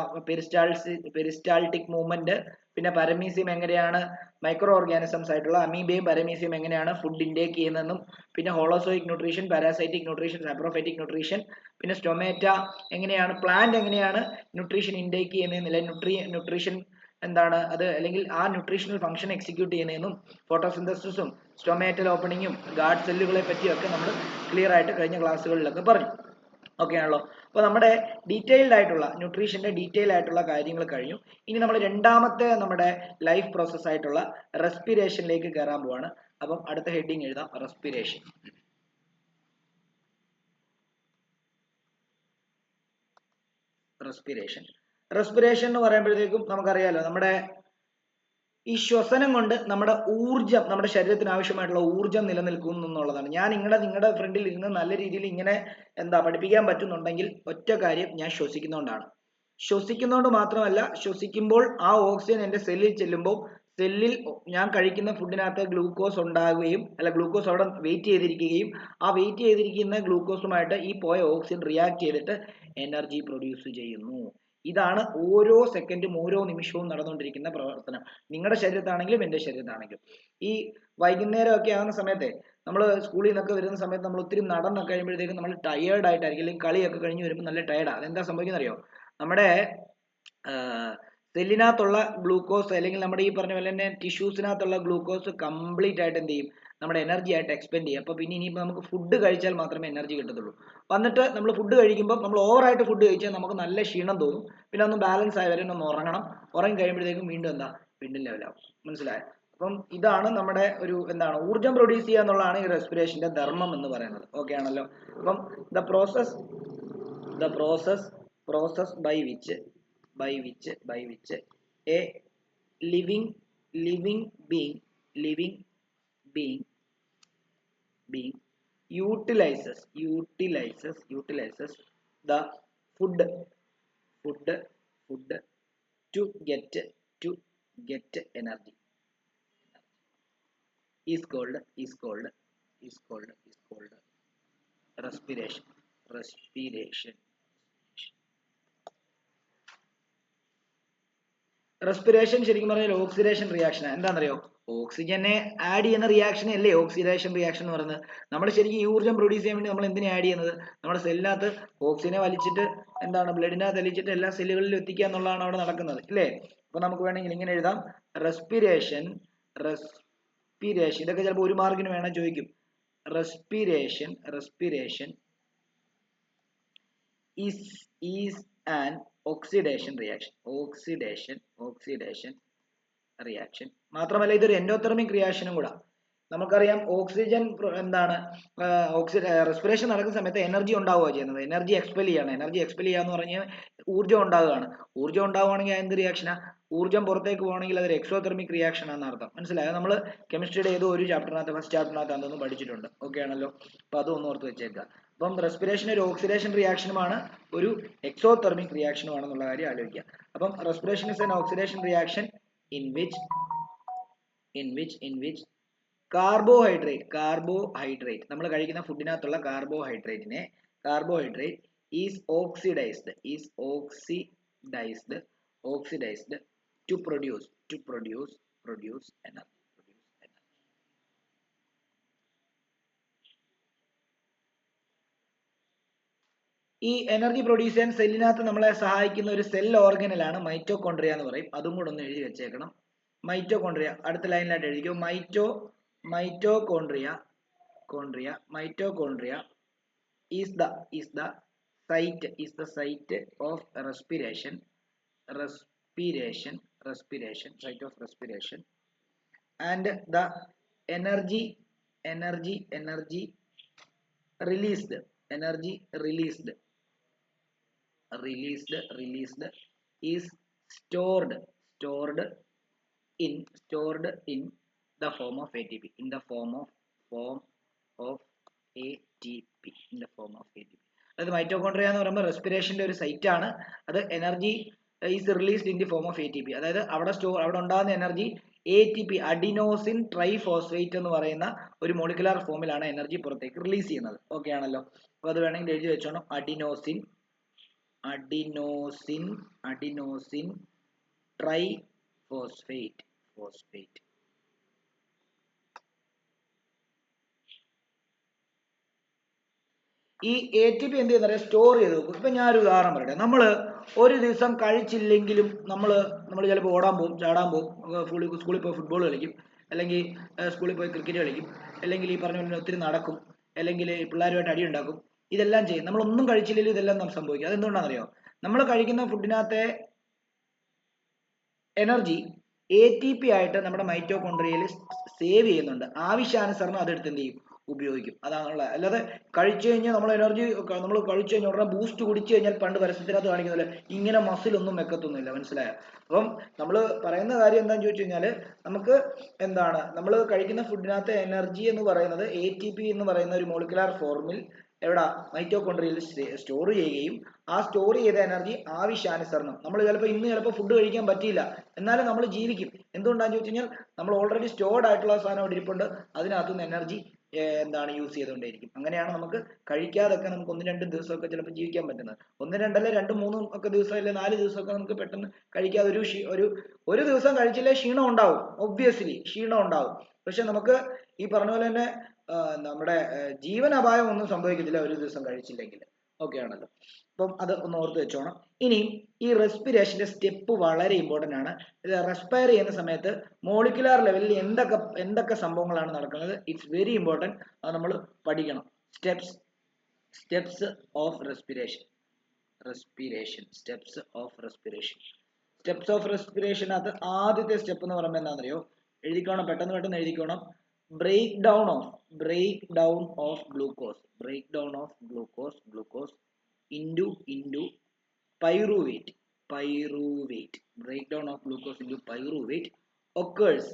പെരിസ്റ്റാൾട്ടിക് മൂവ്മെന്റ്, പിന്നെ പരമീസിയം എങ്ങനെയാണ് മൈക്രോ ഓർഗാനിസംസ് ആയിട്ടുള്ള അമീബയും പരമീസിയം എങ്ങനെയാണ് ഫുഡ് ഇൻടേക്ക് ചെയ്യുന്നതെന്നും, പിന്നെ holozoic nutrition, parasitic nutrition, saprophytic nutrition, പിന്നെ സ്റ്റൊമേറ്റ എങ്ങനെയാണ്, പ്ലാന്റ് എങ്ങനെയാണ് ന്യൂട്രീഷൻ ഇൻടേക്ക് ചെയ്യുന്നതെന്നില്ല, ന്യൂട്രീഷൻ എന്താണ് അത്, അല്ലെങ്കിൽ ആ ന്യൂട്രീഷണൽ ഫംഗ്ഷൻ എക്സിക്യൂട്ട് ചെയ്യുന്നതെന്നും, ഫോട്ടോസിന്തസിസും സ്റ്റൊമേറ്റൽ ഓപ്പണിങ്ങും ഗാർഡ് സെല്ലുകളെ പറ്റിയൊക്കെ നമ്മൾ ക്ലിയർ ആയിട്ട് കഴിഞ്ഞ ക്ലാസ്സുകളിലൊക്കെ പറഞ്ഞു. ഓക്കെ ആണല്ലോ? അപ്പോൾ നമ്മുടെ ഡീറ്റെയിൽഡ് ആയിട്ടുള്ള ന്യൂട്രീഷന്റെ ഡീറ്റെയിൽ ആയിട്ടുള്ള കാര്യങ്ങൾ കഴിഞ്ഞു. ഇനി നമ്മൾ രണ്ടാമത്തെ നമ്മുടെ ലൈഫ് പ്രോസസ് ആയിട്ടുള്ള റെസ്പിറേഷനിലേക്ക് കയറാൻ പോവാണ്. അപ്പം അടുത്ത ഹെഡിങ് എഴുതാം, റെസ്പിറേഷൻ. റെസ്പിറേഷൻ എന്ന് പറയുമ്പോഴത്തേക്കും നമുക്കറിയാലോ, നമ്മുടെ ഈ ശ്വസനം കൊണ്ട് നമ്മുടെ ഊർജം, നമ്മുടെ ശരീരത്തിന് ആവശ്യമായിട്ടുള്ള ഊർജം നിലനിൽക്കുന്നു എന്നുള്ളതാണ്. ഞാൻ നിങ്ങളുടെ ഫ്രണ്ടിൽ ഇരുന്ന് നല്ല രീതിയിൽ ഇങ്ങനെ പഠിപ്പിക്കാൻ പറ്റുന്നുണ്ടെങ്കിൽ ഒറ്റ കാര്യം, ഞാൻ ശ്വസിക്കുന്നതുകൊണ്ടാണ്. ശ്വസിക്കുന്നതുകൊണ്ട് മാത്രമല്ല, ശ്വസിക്കുമ്പോൾ ആ ഓക്സിജൻ എൻ്റെ സെല്ലിൽ ചെല്ലുമ്പോൾ സെല്ലിൽ ഞാൻ കഴിക്കുന്ന ഫുഡിനകത്ത് ഗ്ലൂക്കോസ് ഉണ്ടാകുകയും, അല്ല ഗ്ലൂക്കോസ് അവിടെ വെയിറ്റ് ചെയ്തിരിക്കുകയും, ആ വെയിറ്റ് ചെയ്തിരിക്കുന്ന ഗ്ലൂക്കോസുമായിട്ട് ഈ പോയ ഓക്സിജൻ റിയാക്ട് ചെയ്തിട്ട് എനർജി പ്രൊഡ്യൂസ് ചെയ്യുന്നു. ഇതാണ് ഓരോ സെക്കൻഡും ഓരോ നിമിഷവും നടന്നുകൊണ്ടിരിക്കുന്ന പ്രവർത്തനം. നിങ്ങളുടെ ശരീരത്താണെങ്കിലും എൻ്റെ ശരീരത്താണെങ്കിലും. ഈ വൈകുന്നേരം ഒക്കെ ആകുന്ന സമയത്തെ നമ്മൾ സ്കൂളിൽ നിന്നൊക്കെ വരുന്ന സമയത്ത് നമ്മൾ ഒത്തിരി നടന്നൊക്കെ കഴിയുമ്പോഴത്തേക്കും നമ്മൾ ടയേർഡ് ആയിട്ടായിരിക്കും, അല്ലെങ്കിൽ കളിയൊക്കെ കഴിഞ്ഞ് വരുമ്പോൾ നല്ല ടയേർഡാണ്. അതെന്താ സംഭവിക്കുന്നത് അറിയോ? നമ്മുടെ സെല്ലിനകത്തുള്ള ഗ്ലൂക്കോസ്, അല്ലെങ്കിൽ നമ്മുടെ ഈ പറഞ്ഞ പോലെ തന്നെ ടിഷ്യൂസിനകത്തുള്ള ഗ്ലൂക്കോസ് കംപ്ലീറ്റ് ആയിട്ട് എന്ത് ചെയ്യും? നമ്മുടെ എനർജി ആയിട്ട് എക്സ്പെൻഡ് ചെയ്യും. അപ്പോൾ പിന്നെ ഇനിയിപ്പോൾ നമുക്ക് ഫുഡ് കഴിച്ചാൽ മാത്രമേ എനർജി കിട്ടത്തുള്ളൂ. വന്നിട്ട് നമ്മൾ ഫുഡ് കഴിക്കുമ്പോൾ നമ്മൾ ഓവറായിട്ട് ഫുഡ് കഴിച്ചാൽ നമുക്ക് നല്ല ക്ഷീണം തോന്നും. പിന്നെ ഒന്ന് ബാലൻസ് ആയി വരെ ഒന്ന് ഉറങ്ങണം. ഉറങ്ങി കഴിയുമ്പോഴത്തേക്കും വീണ്ടും ലെവലാവും. മനസ്സിലായോ? അപ്പം ഇതാണ് നമ്മുടെ ഒരു ഊർജം പ്രൊഡ്യൂസ് ചെയ്യുക എന്നുള്ളതാണ് ഈ റെസ്പിറേഷന്റെ ധർമ്മം എന്ന് പറയുന്നത്. ഓക്കെ ആണല്ലോ? അപ്പം the process by which a living being utilizes the food to get energy is called respiration. Respiration ശരിക്കും പറഞ്ഞാൽ ഓക്സിഡേഷൻ റിയാക്ഷൻ. എന്താണെന്നറിയോ? ഓക്സിജനെ ആഡ് ചെയ്യുന്ന റിയാക്ഷൻ അല്ലേ ഓക്സിഡേഷൻ റിയാക്ഷൻ എന്ന് പറയുന്നത്. നമ്മൾ ശരിക്കും ഈ ഊർജ്ജം പ്രൊഡ്യൂസ് ചെയ്യാൻ വേണ്ടി നമ്മൾ എന്തിനാ ആഡ് ചെയ്യുന്നത്? നമ്മുടെ സെല്ലിനകത്ത് ഓക്സിജനെ വലിച്ചിട്ട് ബ്ലഡിനകത്ത് വലിച്ചിട്ട് എല്ലാ സെല്ലുകളിലും എത്തിക്കുക എന്നുള്ളതാണ് അവിടെ നടക്കുന്നത്, ഇല്ലേ? അപ്പൊ നമുക്ക് വേണമെങ്കിൽ ഇങ്ങനെ എഴുതാം, റെസ്പിറേഷൻ. ഇതൊക്കെ ചിലപ്പോൾ 1 മാർക്കിന് വേണം ചോദിക്കും. Respiration is an oxidation reaction. മാത്രമല്ല ഇതൊരു എൻഡോതെർമിക് റിയാക്ഷനും കൂടാ. നമുക്കറിയാം ഓക്സിജൻ റെസ്പിറേഷൻ നടക്കുന്ന സമയത്ത് എനർജി ഉണ്ടാവുക ചെയ്യുന്നത്. എനർജി എക്സ്പെൽ ചെയ്യാന്ന് പറഞ്ഞാൽ ഊർജ്ജം ഉണ്ടാകുകയാണ്. ഊർജ്ജം ഉണ്ടാവുകയാണെങ്കിൽ എന്ത് റിയാക്ഷനാ? ഊർജ്ജം പുറത്തേക്ക് പോകണമെങ്കിൽ അതൊരു എക്സോതെർമിക് റിയാക്ഷൻ ആണെന്ന് അർത്ഥം. മനസ്സിലായോ? നമ്മൾ കെമിസ്ട്രിയുടെ ഏതോ ഒരു ഫസ്റ്റ് ചാപ്റ്ററിനകത്ത് അതൊന്നും പഠിച്ചിട്ടുണ്ട്. ഓക്കെ ആണല്ലോ? അപ്പൊ അതൊന്നും ഓർത്ത് വെച്ചേക്കുക. അപ്പം റെസ്പിറേഷൻ ഒരു ഓക്സിഡേഷൻ റിയാക്ഷനുമാണ്, ഒരു എക്സോതെർമിക് റിയാക്ഷനുമാണെന്നുള്ള കാര്യം ആലോചിക്കുക. അപ്പം respiration is an oxidation reaction in which carbohydrate നമ്മൾ കഴിക്കുന്ന ഫുഡിനകത്തുള്ള carbohydrate is oxidised to produce energy. ഈ എനർജി പ്രൊഡ്യൂസ് ചെയ്യാൻ സെല്ലിനകത്ത് നമ്മളെ സഹായിക്കുന്ന ഒരു സെൽ ഓർഗനലാണ് മൈറ്റോകോൺട്രിയ എന്ന് പറയും. അതും കൂടെ ഒന്ന് എഴുതി വെച്ചേക്കണം. മൈറ്റോകോൺട്രിയ അടുത്ത ലൈനിലായിട്ട് എഴുതിക്കോ. Mitochondria is the site of respiration and the energy released is stored in the form of ATP in the form of ATP. അതായത് മൈറ്റോകോൺട്രിയ എന്ന് പറയുമ്പോൾ റെസ്പിറേഷന്റെ ഒരു സൈറ്റ് ആണ്. അത് energy is released in the form of ATP. അതായത് അവിടെ ഉണ്ടാകുന്ന energy ATP adenosine triphosphate എന്ന് പറയുന്ന ഒരു മോളിക്കുലാർ ഫോമിലാണ് എനർജി പുറത്തേക്ക് റിലീസ് ചെയ്യുന്നത്. ഓക്കെ ആണല്ലോ. അപ്പോൾ അത് വേണമെങ്കിൽ എഴുതി വെച്ചോണം. Adenosine triphosphate. ഈ ATP എന്ത് ചെയ്യുന്ന സ്റ്റോർ ചെയ്ത് വെക്കും. ഇപ്പൊ ഞാനൊരു ഉദാഹരണം പറയട്ടെ. നമ്മൾ ഒരു ദിവസം കഴിച്ചില്ലെങ്കിലും നമ്മൾ ചിലപ്പോൾ ഓടാൻ പോകും, ചാടാൻ പോകും, സ്കൂളിൽ പോയി ഫുട്ബോൾ കളിക്കും, അല്ലെങ്കിൽ സ്കൂളിൽ പോയി ക്രിക്കറ്റ് കളിക്കും, അല്ലെങ്കിൽ ഈ പറഞ്ഞ പോലെ ഒത്തിരി നടക്കും, അല്ലെങ്കിൽ പിള്ളേരുമായിട്ട് അടി ഉണ്ടാക്കും. ഇതെല്ലാം ചെയ്യും. നമ്മളൊന്നും കഴിച്ചില്ലെങ്കിലും ഇതെല്ലാം നമുക്ക് സംഭവിക്കും. അതെന്തുകൊണ്ടാണെന്നറിയോ? നമ്മൾ കഴിക്കുന്ന ഫുഡിനകത്തെ എനർജി ATP ആയിട്ട് നമ്മുടെ മൈറ്റോകോൺട്രിയയിൽ സേവ് ചെയ്യുന്നുണ്ട്. ആവശ്യാനുസരണം അതെടുത്ത് എന്ത് ചെയ്യും? ഉപയോഗിക്കും. അതാണുള്ളത്. അല്ലാതെ കഴിച്ചു കഴിഞ്ഞാൽ നമ്മൾ കഴിച്ചു കഴിഞ്ഞാൽ ഉടനെ ബൂസ്റ്റ് കുടിച്ചു കഴിഞ്ഞാൽ പണ്ട് പരസ്യത്തിനകത്ത് കാണിക്കുന്നില്ല ഇങ്ങനെ മസിലൊന്നും വെക്കത്തൊന്നുമില്ല. മനസ്സിലായോ? അപ്പം നമ്മൾ പറയുന്ന കാര്യം എന്താണെന്ന് ചോദിച്ചു കഴിഞ്ഞാൽ നമുക്ക് എന്താണ് നമ്മൾ കഴിക്കുന്ന ഫുഡിനകത്തെ എനർജി എന്ന് പറയുന്നത് ATP എന്ന് പറയുന്ന ഒരു മോളിക്കുലാർ ഫോമിൽ എവിടെ മൈറ്റോകോൺട്രിയയിൽ സ്റ്റോർ ചെയ്യുകയും ആ സ്റ്റോർ ചെയ്ത എനർജി ആവശ്യാനുസരണം നമ്മൾ ചിലപ്പോൾ ഫുഡ് കഴിക്കാൻ പറ്റിയില്ല, എന്നാലും നമ്മൾ ജീവിക്കും. എന്തുകൊണ്ടാണെന്ന് ചോദിച്ചു കഴിഞ്ഞാൽ നമ്മൾ ഓൾറെഡി സ്റ്റോർഡ് ആയിട്ടുള്ള സാധനം അവിടെ ഇരിപ്പുണ്ട്. അതിനകത്തുനിന്ന് എനർജി യൂസ് ചെയ്തുകൊണ്ടേയിരിക്കും. അങ്ങനെയാണ് നമുക്ക് കഴിക്കാതൊക്കെ നമുക്ക് 1-2 ദിവസമൊക്കെ ചിലപ്പോൾ ജീവിക്കാൻ പറ്റുന്നത്. 1-2 അല്ലെ 2-3 ഒക്കെ ദിവസം അല്ലെ 4 ദിവസമൊക്കെ നമുക്ക് പെട്ടെന്ന് കഴിക്കാതെ ഒരു ദിവസം കഴിച്ചില്ലേ ക്ഷീണം ഉണ്ടാവും. ഒബ്വിയസ്ലി ക്ഷീണം ഉണ്ടാവും. പക്ഷെ നമുക്ക് ഈ പറഞ്ഞ പോലെ തന്നെ നമ്മുടെ ജീവൻ അപായം ഒന്നും സംഭവിക്കത്തില്ല ഒരു ദിവസം കഴിച്ചില്ലെങ്കിൽ. ഓക്കെ ആണല്ലോ. അപ്പം അത് ഒന്ന് ഓർത്ത് വെച്ചോണം. ഇനി ഈ റെസ്പിറേഷന്റെ സ്റ്റെപ്പ് വളരെ ഇമ്പോർട്ടന്റ് ആണ്. ഇത് റെസ്പയർ ചെയ്യുന്ന സമയത്ത് മോളിക്കുലാർ ലെവലിൽ എന്തൊക്കെ സംഭവങ്ങളാണ് നടക്കുന്നത്, ഇറ്റ്സ് വെരി ഇമ്പോർട്ടന്റ്. അത് നമ്മൾ പഠിക്കണം. സ്റ്റെപ്സ് ഓഫ് റെസ്പിറേഷൻ അത് ആദ്യത്തെ സ്റ്റെപ്പ് എന്ന് പറയുമ്പോൾ എന്താണെന്നറിയോ? എഴുതിക്കോണം, പെട്ടെന്ന് എഴുതിക്കോണം. Break down of glucose into pyruvate. Breakdown of glucose into pyruvate occurs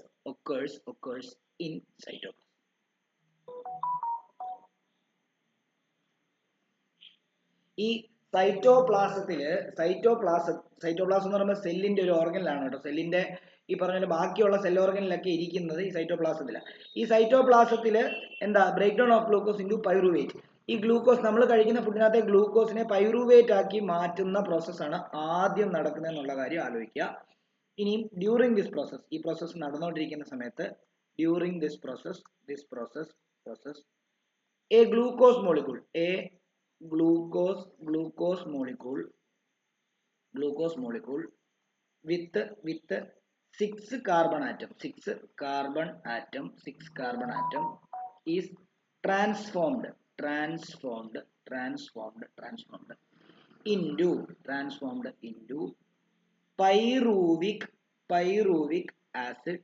in cytoplasm. ഈ സൈറ്റോപ്ലാസം എന്ന് പറയുമ്പോൾ സെല്ലിന്റെ ഒരു ഓർഗനിലാണ് കേട്ടോ. സെല്ലിന്റെ ഈ പറഞ്ഞ ബാക്കിയുള്ള സെൽ ഓർഗനിലൊക്കെ ഇരിക്കുന്നത് ഈ സൈറ്റോപ്ലാസത്തിലാണ്. ഈ സൈറ്റോപ്ലാസത്തില് എന്താ break down of glucose into pyruvate. ഈ ഗ്ലൂക്കോസ് നമ്മൾ കഴിക്കുന്ന ഫുഡിനകത്തെ ഗ്ലൂക്കോസിനെ പൈറുവേറ്റ് ആക്കി മാറ്റുന്ന പ്രോസസ്സാണ് ആദ്യം നടക്കുന്നത് എന്നുള്ള കാര്യം ആലോചിക്കുക. ഇനിയും ഡ്യൂറിങ് ദിസ് പ്രോസസ്, ഈ പ്രോസസ്സ് നടന്നുകൊണ്ടിരിക്കുന്ന സമയത്ത് during this process A glucose molecule with 6 carbon atom is transformed into pyruvic acid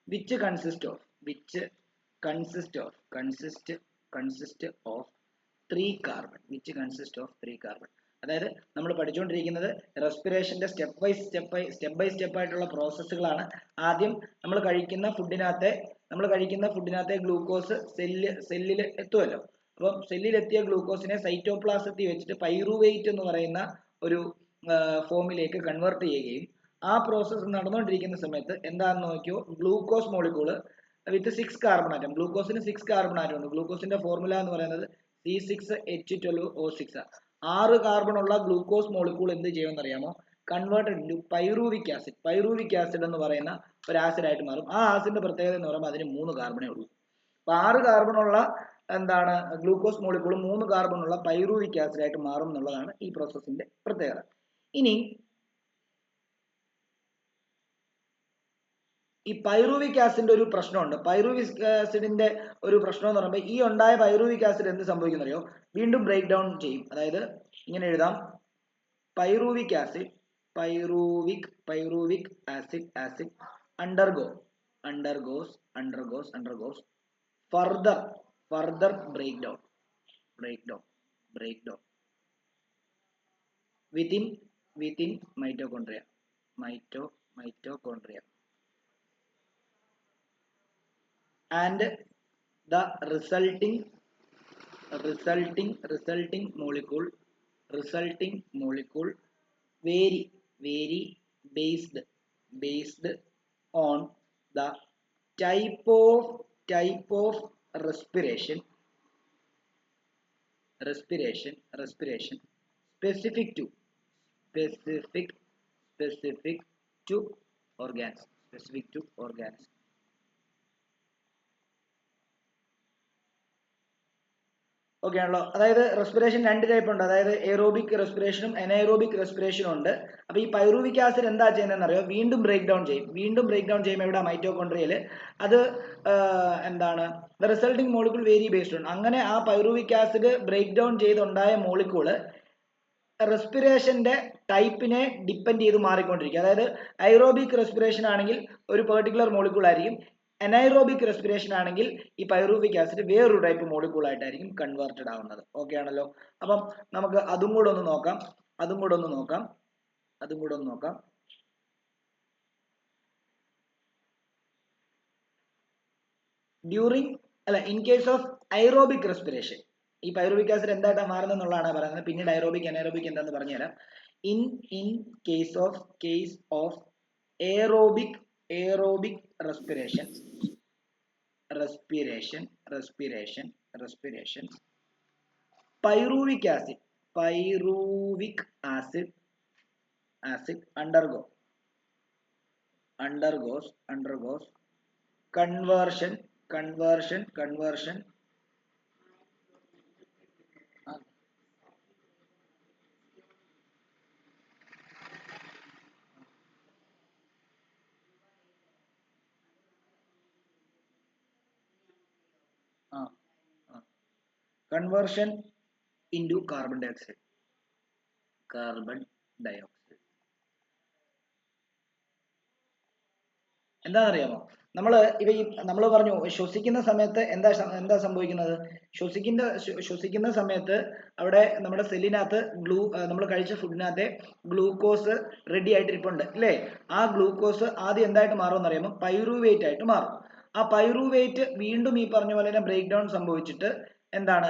which consists of 3 carbon. അതായത് നമ്മൾ പഠിച്ചുകൊണ്ടിരിക്കുന്നത് റെസ്പിറേഷന്റെ സ്റ്റെപ്പ് ബൈ സ്റ്റെപ്പ് ആയിട്ടുള്ള പ്രോസസ്സുകളാണ്. ആദ്യം നമ്മൾ കഴിക്കുന്ന ഫുഡിനകത്തെ ഗ്ലൂക്കോസ് സെല്ലിൽ എത്തുമല്ലോ. അപ്പം സെല്ലിലെത്തിയ ഗ്ലൂക്കോസിനെ സൈറ്റോപ്ലാസത്തിൽ വെച്ചിട്ട് പൈറുവേറ്റ് എന്ന് പറയുന്ന ഒരു ഫോമിലേക്ക് കൺവേർട്ട് ചെയ്യുകയും ആ പ്രോസസ്സ് നടന്നുകൊണ്ടിരിക്കുന്ന സമയത്ത് എന്താണെന്ന് നോക്കിയോ, ഗ്ലൂക്കോസ് മോളിക്യൂള് വിത്ത് 6 കാർബൺ ആറ്റം. ഗ്ലൂക്കോസിന് 6 കാർബൺ ആറ്റം ഉണ്ട്. ഗ്ലൂക്കോസിന്റെ ഫോർമുല എന്ന് പറയുന്നത് C6H12O6. 6 കാർബൺ ഉള്ള ഗ്ലൂക്കോസ് മോളിക്യൂൾ എന്ത് ചെയ്യുമെന്ന് അറിയാമോ? Converted into pyruvic acid. Pyruvic acid എന്ന് പറയുന്ന ഒരു ആസിഡ് ആയിട്ട് മാറും. ആ ആസിഡിന്റെ പ്രത്യേകത എന്ന് പറയുമ്പോൾ അതിന് 3 കാർബണേ ഉള്ളൂ. അപ്പൊ 6 കാർബൺ ഉള്ള എന്താണ് ഗ്ലൂക്കോസ് മോളിക്യൂൾ 3 കാർബൺ ഉള്ള പൈറൂവിക് ആസിഡ് ആയിട്ട് മാറും എന്നുള്ളതാണ് ഈ പ്രോസസ്സിന്റെ പ്രത്യേകത. ഇനി ഈ പൈറൂവിക് ആസിഡിന്റെ ഒരു പ്രശ്നമുണ്ട്. പൈറൂവിക് ആസിഡിന്റെ ഒരു പ്രശ്നം എന്ന് പറയുമ്പോൾ ഈ ഉണ്ടായ പൈറൂവിക് ആസിഡ് എന്ത് സംഭവിക്കുന്നറിയോ? വീണ്ടും ബ്രേക്ക് ഡൗൺ ചെയ്യും. അതായത് ഇങ്ങനെ എഴുതാം, pyruvic acid pyruvic acid undergoes further breakdown within mitochondria and the resulting molecule vary based on the type of respiration specific to organism. Okay ആണല്ലോ. അതായത് റെസ്പിറേഷൻ 2 ടൈപ്പ് ഉണ്ട്. അതായത് എയറോബിക് റെസ്പിറേഷനും അനൈറോബിക് റെസ്പിറേഷനും ഉണ്ട്. അപ്പൊ ഈ പൈറൂവിക് ആസിഡ് എന്താ ചെയ്യുന്നതെന്ന് അറിയോ? വീണ്ടും ബ്രേക്ക് ഡൗൺ ചെയ്യുമ്പോൾ ഇവിടെ മൈറ്റോകോൺട്രിയയിൽ അത് എന്താണ് റിസൾട്ടിങ് മോളിക്യൂൾ വേരി ബേസ്ഡ് ഉണ്ട്. അങ്ങനെ ആ പൈറൂവിക് ആസിഡ് ബ്രേക്ക് ഡൗൺ ചെയ്തുണ്ടായ മോളിക്യൂള് റെസ്പിറേഷന്റെ ടൈപ്പിനെ ഡിപ്പെൻഡ് ചെയ്ത് മാറിക്കൊണ്ടിരിക്കും. അതായത് ഐറോബിക് റെസ്പിറേഷൻ ആണെങ്കിൽ ഒരു പെർട്ടിക്കുലർ മോളിക്യൂൾ ആയിരിക്കും. അനൈറോബിക് റെസ്പിറേഷൻ ആണെങ്കിൽ ഈ പൈറൂവിക് ആസിഡ് വേറൊരു ടൈപ്പ് മോളിക്യൂൾ ആയിട്ടായിരിക്കും കൺവേർട്ടഡ് ആവുന്നത്. ഓക്കെ ആണല്ലോ. അപ്പം നമുക്ക് അതും കൂടെ ഒന്ന് നോക്കാം. In case of aerobic respiration ഈ പൈറൂവിക് ആസിഡ് എന്തായിട്ടാണ് മാറുന്നത് എന്നുള്ളതാണ് പറയുന്നത്. പിന്നീട് ഐറോബിക് അനൈറോബിക് എന്താന്ന് പറഞ്ഞുതരാം. In case of aerobic respiration pyruvik acid undergoes conversion into carbon dioxide. എന്താണെന്നറിയാമോ? നമ്മൾ പറഞ്ഞു ശ്വസിക്കുന്ന സമയത്ത് എന്താ സംഭവിക്കുന്നത്? ശ്വസിക്കുന്ന സമയത്ത് അവിടെ നമ്മുടെ സെല്ലിനകത്ത് നമ്മൾ കഴിച്ച ഫുഡിനകത്തെ ഗ്ലൂക്കോസ് റെഡി ആയിട്ടിരിപ്പുണ്ട് അല്ലേ? ആ ഗ്ലൂക്കോസ് ആദ്യം എന്തായിട്ട് മാറുമെന്ന് അറിയാമോ? പൈറൂവേറ്റ് ആയിട്ട് മാറും. ആ പൈറൂവേറ്റ് വീണ്ടും ഈ പറഞ്ഞ പോലെ തന്നെ ബ്രേക്ക് ഡൗൺ സംഭവിച്ചിട്ട് എന്താണ്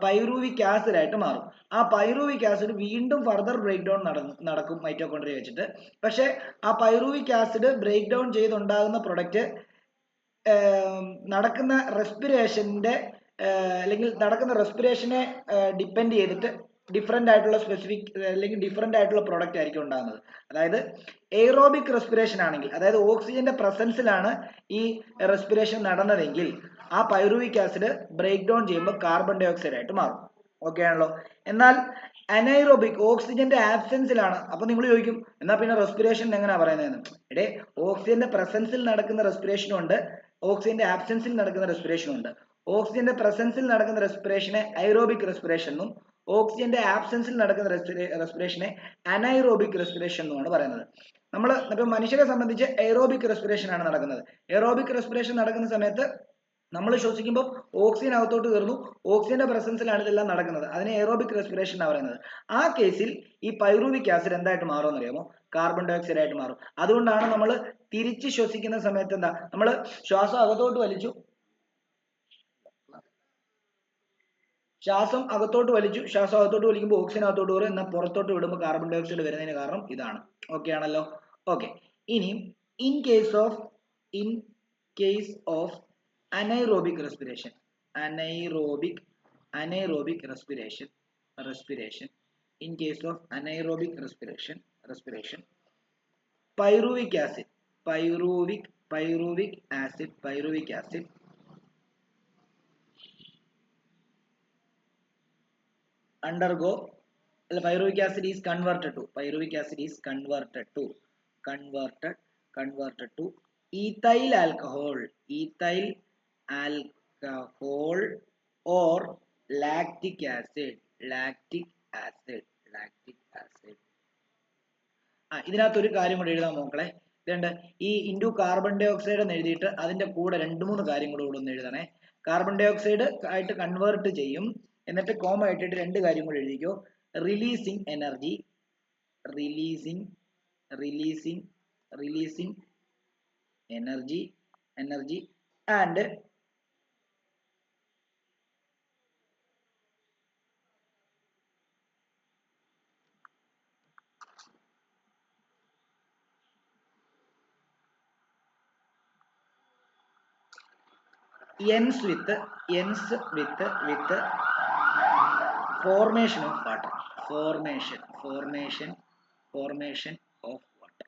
പൈറൂവിക് ആസിഡ് ആയിട്ട് മാറും. ആ പൈറൂവിക് ആസിഡ് വീണ്ടും ഫർദർ ബ്രേക്ക് ഡൗൺ നടക്കും മൈറ്റോകോൺട്രിയ വെച്ചിട്ട്. പക്ഷെ ആ പൈറൂവിക് ആസിഡ് ബ്രേക്ക് ഡൗൺ ചെയ്തുണ്ടാകുന്ന പ്രൊഡക്റ്റ് നടക്കുന്ന റെസ്പിറേഷന്റെ അല്ലെങ്കിൽ നടക്കുന്ന റെസ്പിറേഷനെ ഡിപ്പെൻഡ് ചെയ്തിട്ട് ഡിഫറെന്റ് ആയിട്ടുള്ള ഡിഫറെന്റ് ആയിട്ടുള്ള പ്രൊഡക്റ്റ് ആയിരിക്കും ഉണ്ടാകുന്നത്. അതായത് എയറോബിക് റെസ്പിറേഷൻ ആണെങ്കിൽ, അതായത് ഓക്സിജന്റെ പ്രസൻസിലാണ് ഈ റെസ്പിറേഷൻ നടന്നതെങ്കിൽ ആ പൈറൂവിക് ആസിഡ് ബ്രേക്ക് ഡൗൺ ചെയ്യുമ്പോൾ കാർബൺ ഡൈ ഓക്സൈഡ് ആയിട്ട് മാറും. ഓക്കെ ആണല്ലോ. എന്നാൽ അനൈറോബിക് ഓക്സിജന്റെ ആബ്സെൻസിലാണ്. അപ്പൊ നിങ്ങൾ ചോദിക്കും എന്നാ പിന്നെ റെസ്പിറേഷൻ എങ്ങനെയാ പറയുന്നതെന്ന്. ഓക്സിജന്റെ പ്രസൻസിൽ നടക്കുന്ന റെസ്പിറേഷനും ഉണ്ട്, ഓക്സിജന്റെ ആബ്സെൻസിൽ നടക്കുന്ന റെസ്പിറേഷനും ഉണ്ട്. ഓക്സിജന്റെ പ്രസൻസിൽ നടക്കുന്ന റെസ്പിറേഷനെ ഐറോബിക് റെസ്പിറേഷൻ എന്നും ഓക്സിജന്റെ ആബ്സെൻസിൽ നടക്കുന്ന റെസ്പിറേഷനെ അനൈറോബിക് റെസ്പിറേഷൻ എന്നുമാണ് പറയുന്നത്. ഇപ്പൊ മനുഷ്യരെ സംബന്ധിച്ച് എയറോബിക് റെസ്പിറേഷൻ ആണ് നടക്കുന്നത്. എയറോബിക് റെസ്പിറേഷൻ നടക്കുന്ന സമയത്ത് നമ്മൾ ശ്വസിക്കുമ്പോൾ ഓക്സിജൻ അകത്തോട്ട് കയറുന്നു, ഓക്സിജന്റെ പ്രസൻസിലാണ് ഇതെല്ലാം നടക്കുന്നത്. അതിനെ എയറോബിക് റെസ്പിറേഷൻ എന്നാണ് പറയുന്നത്. ആ കേസിൽ ഈ പൈറൂവിക് ആസിഡ് എന്തായിട്ട് മാറുമെന്ന് അറിയാമോ? കാർബൺ ഡൈ ഓക്സൈഡ് ആയിട്ട് മാറും. അതുകൊണ്ടാണ് നമ്മൾ തിരിച്ച് ശ്വസിക്കുന്ന സമയത്ത് നമ്മൾ ശ്വാസം അകത്തോട്ട് വലിച്ചു ശ്വാസം അകത്തോട്ട് വലിക്കുമ്പോൾ ഓക്സിജൻ അകത്തോട്ട് കയറും, എന്നാൽ പുറത്തോട്ട് വിടുമ്പോൾ കാർബൺ ഡൈ ഓക്സൈഡ് വരുന്നതിന് കാരണം ഇതാണ്. ഓക്കെ ആണല്ലോ. ഓക്കെ, ഇനി in case of anaerobic respiration, anaerobic respiration. In case of anaerobic respiration, pyruvic acid undergo, pyruvic acid is converted to ethyl alcohol or lactic acid. ഇതിനകത്തൊരു കാര്യം കൂടെ എഴുതാൻ മക്കളെ. ഇതുണ്ട്, ഈ ഇൻറ്റു കാർബൺ ഡൈ ഓക്സൈഡ് എന്ന് എഴുതിയിട്ട് അതിന്റെ കൂടെ 2-3 കാര്യം കൂടെ ഒന്ന് എഴുതണേ. കാർബൺ ഡൈ ഓക്സൈഡ് ആയിട്ട് കൺവേർട്ട് ചെയ്യും, എന്നിട്ട് കോമ ഇട്ടിട്ട് 2 കാര്യം കൂടെ എഴുതിക്കോ. Releasing energy and ends with formation of water.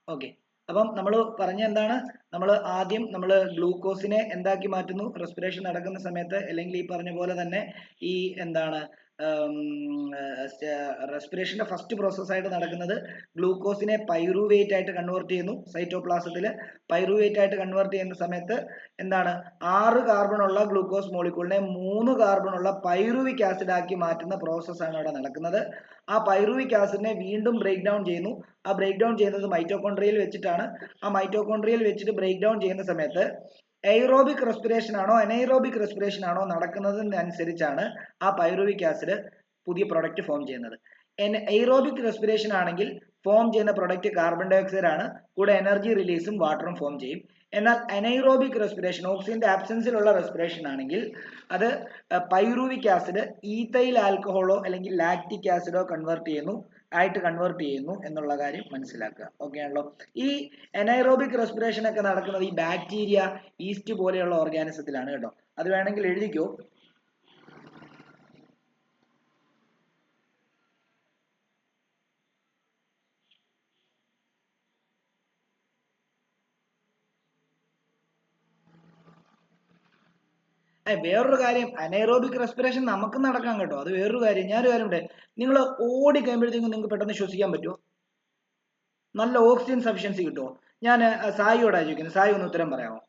Okay, അപ്പം നമ്മൾ പറഞ്ഞ എന്താണ്, നമ്മൾ ആദ്യം നമ്മൾ ഗ്ലൂക്കോസിനെ എന്താക്കി മാറ്റുന്നു റെസ്പിറേഷൻ നടക്കുന്ന സമയത്ത്, അല്ലെങ്കിൽ ഈ പറഞ്ഞ പോലെ തന്നെ ഈ എന്താണ് റെസ്പിറേഷന്റെ ഫസ്റ്റ് പ്രോസസ് ആയിട്ട് നടക്കുന്നത് ഗ്ലൂക്കോസിനെ പൈറുവേറ്റ് ആയിട്ട് കൺവേർട്ട് ചെയ്യുന്നു. സൈറ്റോപ്ലാസത്തിൽ പൈറുവേറ്റ് ആയിട്ട് കൺവേർട്ട് ചെയ്യുന്ന സമയത്ത് എന്താണ്, 6 കാർബൺ ഉള്ള ഗ്ലൂക്കോസ് മോളിക്യൂളിനെ 3 കാർബൺ ഉള്ള പൈറുവിക് ആസിഡ് ആക്കി മാറ്റുന്ന പ്രോസസ് ആണ് അവിടെ നടക്കുന്നത്. ആ പൈറുവിക് ആസിഡിനെ വീണ്ടും ബ്രേക്ക് ഡൗൺ ചെയ്യുന്നു. ആ ബ്രേക്ക് ഡൗൺ ചെയ്യുന്നത് മൈറ്റോകോൺട്രിയയിൽ വെച്ചിട്ടാണ്. ആ മൈറ്റോകോൺട്രിയയിൽ വെച്ചിട്ട് ബ്രേക്ക് ഡൗൺ ചെയ്യുന്ന സമയത്ത് എയ്റോബിക് റെസ്പിറേഷൻ ആണോ അനൈറോബിക് റെസ്പിറേഷൻ ആണോ നടക്കുന്നതിനനുസരിച്ചാണ് ആ പൈറുവിക് ആസിഡ് പുതിയ പ്രൊഡക്റ്റ് ഫോം ചെയ്യുന്നത്. എയ്റോബിക് റെസ്പിറേഷൻ ആണെങ്കിൽ ഫോം ചെയ്യുന്ന പ്രൊഡക്റ്റ് കാർബൺ ഡൈ ഓക്സൈഡ് ആണ്, കൂടെ എനർജി റിലീസും വാട്ടറും ഫോം ചെയ്യും. എന്നാൽ അനൈറോബിക് റെസ്പിറേഷൻ, ഓക്സിജന്റെ ആബ്സെൻസിലുള്ള റെസ്പിറേഷൻ ആണെങ്കിൽ അത് പൈറുവിക് ആസിഡ് ഈഥൈൽ ആൽക്കഹോളോ അല്ലെങ്കിൽ ലാക്റ്റിക് ആസിഡോ കൺവേർട്ട് ചെയ്യുന്നു എന്നുള്ള കാര്യം മനസ്സിലാക്കുക. ഓക്കെ ആണല്ലോ. ഈ അനൈറോബിക് റെസ്പിറേഷൻ ഒക്കെ നടക്കുന്നത് ഈ ബാക്ടീരിയ, ഈസ്റ്റ് പോലെയുള്ള ഓർഗാനിസത്തിലാണ് കേട്ടോ. അത് വേണമെങ്കിൽ എഴുതിക്കോ. വേറൊരു കാര്യം, അനൈറോബിക് റെസ്പിറേഷൻ നമുക്ക് നടക്കാം കേട്ടോ, അത് വേറൊരു കാര്യം. ഞാനൊരു കാര്യം ഉണ്ട്, നിങ്ങൾ ഓടി കഴിയുമ്പോഴത്തേക്കും നിങ്ങൾക്ക് പെട്ടെന്ന് ശ്വസിക്കാൻ പറ്റുമോ? നല്ല ഓക്സിജൻ സഫിഷ്യൻസി കിട്ടുമോ? ഞാൻ സായിയോടാ ചോദിക്കുന്നത്, സായി ഒന്ന് ഉത്തരം പറയാമോ?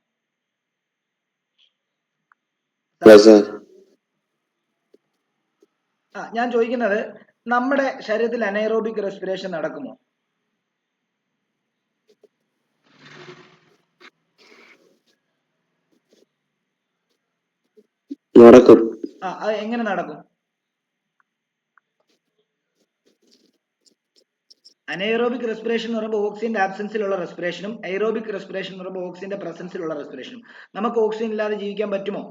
ഞാൻ ചോദിക്കുന്നത്, നമ്മുടെ ശരീരത്തിൽ അനൈറോബിക് റെസ്പിറേഷൻ നടക്കുമോ? നടക്കും. അത് എങ്ങനെ നടക്കും? അനൈറോബിക് റെസ്പിറേഷൻ എന്ന് പറയുമ്പോൾ ഓക്സിജന്റെ ആബ്സെൻസിലുള്ള റെസ്പിറേഷനും എയ്റോബിക് റെസ്പിറേഷൻ എന്ന് പറയുമ്പോൾ ഓക്സിജന്റെ പ്രസൻസിലുള്ള റെസ്പിറേഷനും. നമുക്ക് ഓക്സിജൻ ഇല്ലാതെ ജീവിക്കാൻ പറ്റുമോ?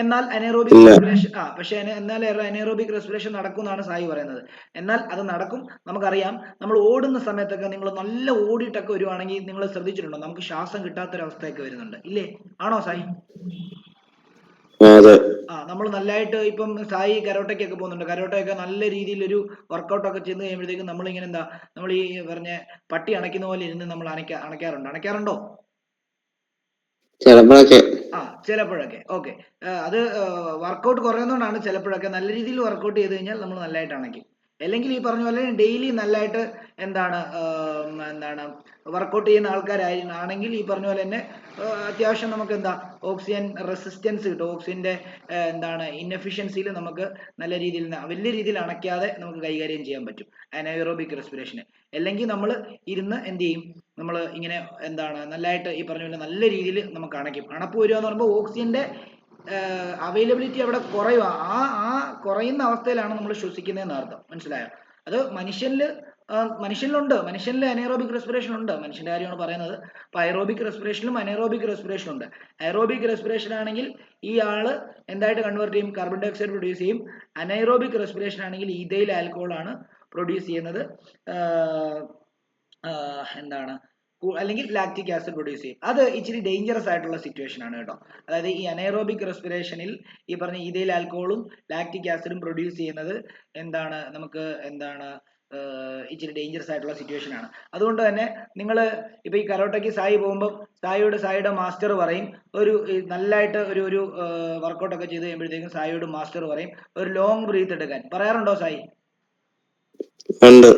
എന്നാൽ അനൈറോബിക് റെസ്പിറേഷൻ പക്ഷേ എന്നാൽ അനൈറോബിക് റെസ്പിറേഷൻ നടക്കും എന്നാണ് സായി പറയുന്നത്. എന്നാൽ അത് നടക്കും, നമുക്കറിയാം. നമ്മൾ ഓടുന്ന സമയത്തൊക്കെ നിങ്ങൾ നല്ല ഓടിയിട്ടൊക്കെ വരുവാണെങ്കിൽ നിങ്ങൾ ശ്രദ്ധിച്ചിട്ടുണ്ടോ, നമുക്ക് ശ്വാസം കിട്ടാത്തൊരവസ്ഥയൊക്കെ വരുന്നുണ്ട്, ഇല്ലേ? ആണോ സായി? നമ്മൾ നല്ലതായിട്ട് ഇപ്പം സായി കരോട്ടയ്ക്കൊക്കെ പോകുന്നുണ്ട്, കരോട്ടയൊക്കെ നല്ല രീതിയിൽ ഒരു വർക്കൗട്ട് ഒക്കെ ചെയ്ത് കഴിയുമ്പോഴത്തേക്കും നമ്മൾ ഇങ്ങനെ നമ്മൾ ഈ പറഞ്ഞ പട്ടി അണയ്ക്കുന്ന പോലെ ഇരുന്ന് നമ്മൾ അണയ്ക്കാറുണ്ടോ? ചിലപ്പോഴൊക്കെ. ഓക്കെ, അത് വർക്കൗട്ട് കുറയുന്നതുകൊണ്ടാണ്. ചിലപ്പോഴൊക്കെ നല്ല രീതിയിൽ വർക്കൗട്ട് ചെയ്ത് കഴിഞ്ഞാൽ നമ്മൾ നല്ലതായിട്ട് അണയ്ക്കും. അല്ലെങ്കിൽ ഈ പറഞ്ഞ പോലെ ഡെയിലി നല്ലതായിട്ട് എന്താണ് വർക്കൗട്ട് ചെയ്യുന്ന ആൾക്കാരാണെങ്കിൽ ഈ പറഞ്ഞ പോലെ തന്നെ അത്യാവശ്യം നമുക്ക് ഓക്സിജൻ റെസിസ്റ്റൻസ് കിട്ടും. ഓക്സിജന്റെ ഇൻഎഫിഷ്യൻസിയിൽ നമുക്ക് നല്ല രീതിയിൽ വലിയ രീതിയിൽ അണയ്ക്കാതെ നമുക്ക് കൈകാര്യം ചെയ്യാൻ പറ്റും അനൈറോബിക് റെസ്പിറേഷന്. അല്ലെങ്കിൽ നമ്മൾ ഇരുന്ന് എന്ത് ചെയ്യും, നമ്മൾ ഇങ്ങനെ നല്ലതായിട്ട് ഈ പറഞ്ഞ പോലെ നല്ല രീതിയിൽ നമുക്ക് അണയ്ക്കും. അണപ്പ് വരിക എന്ന് പറയുമ്പോൾ ഓക്സിജന്റെ അവൈലബിലിറ്റി അവിടെ കുറയുക. ആ കുറയുന്ന അവസ്ഥയിലാണ് നമ്മൾ ശ്വസിക്കുന്നതെന്ന് അർത്ഥം. മനസ്സിലായോ? അത് മനുഷ്യനിലുണ്ട്, മനുഷ്യനിൽ അനൈറോബിക് റെസ്പിറേഷൻ ഉണ്ട്. മനുഷ്യന്റെ കാര്യമാണ് പറയുന്നത്. അപ്പൊ അയറോബിക് റെസ്പിറേഷനും അനൈറോബിക് റെസ്പിറേഷനും ഉണ്ട്. അയറോബിക് റെസ്പിറേഷൻ ആണെങ്കിൽ ഈ ആള് എന്തായിട്ട് കൺവേർട്ട് ചെയ്യും? കാർബൺ ഡൈ ഓക്സൈഡ് പ്രൊഡ്യൂസ് ചെയ്യും. അനൈറോബിക് റെസ്പിറേഷൻ ആണെങ്കിൽ ഈഥൈൽ ആൽക്കഹോൾ ആണ് പ്രൊഡ്യൂസ് ചെയ്യുന്നത്. അല്ലെങ്കിൽ ലാക്റ്റിക് ആസിഡ് പ്രൊഡ്യൂസ് ചെയ്യും. അത് ഇച്ചിരി ഡേഞ്ചറസ് ആയിട്ടുള്ള സിറ്റുവേഷൻ ആണ് കേട്ടോ. അതായത് ഈ അനൈറോബിക് റെസ്പിറേഷനിൽ ഈ പറഞ്ഞ ഈഥൈൽ ആൽക്കഹോളും ലാക്റ്റിക് ആസിഡും പ്രൊഡ്യൂസ് ചെയ്യുന്നത് എന്താണ് നമുക്ക് എന്താണ് ഇച്ചിരി ഡേഞ്ചറസ് ആയിട്ടുള്ള സിറ്റുവേഷൻ ആണ്. അതുകൊണ്ട് തന്നെ നിങ്ങൾ ഇപ്പൊ ഈ കരോട്ടയ്ക്ക് സായി പോകുമ്പോൾ സായിയുടെ മാസ്റ്റർ പറയും ഒരു നല്ലതായിട്ട് ഒരു വർക്കൗട്ട് ഒക്കെ ചെയ്ത് കഴിയുമ്പോഴത്തേക്കും സായിയുടെ മാസ്റ്റർ പറയും ഒരു ലോങ് ബ്രീത്ത് എടുക്കാൻ. പറയാറുണ്ടോ സായി? ഉണ്ട്.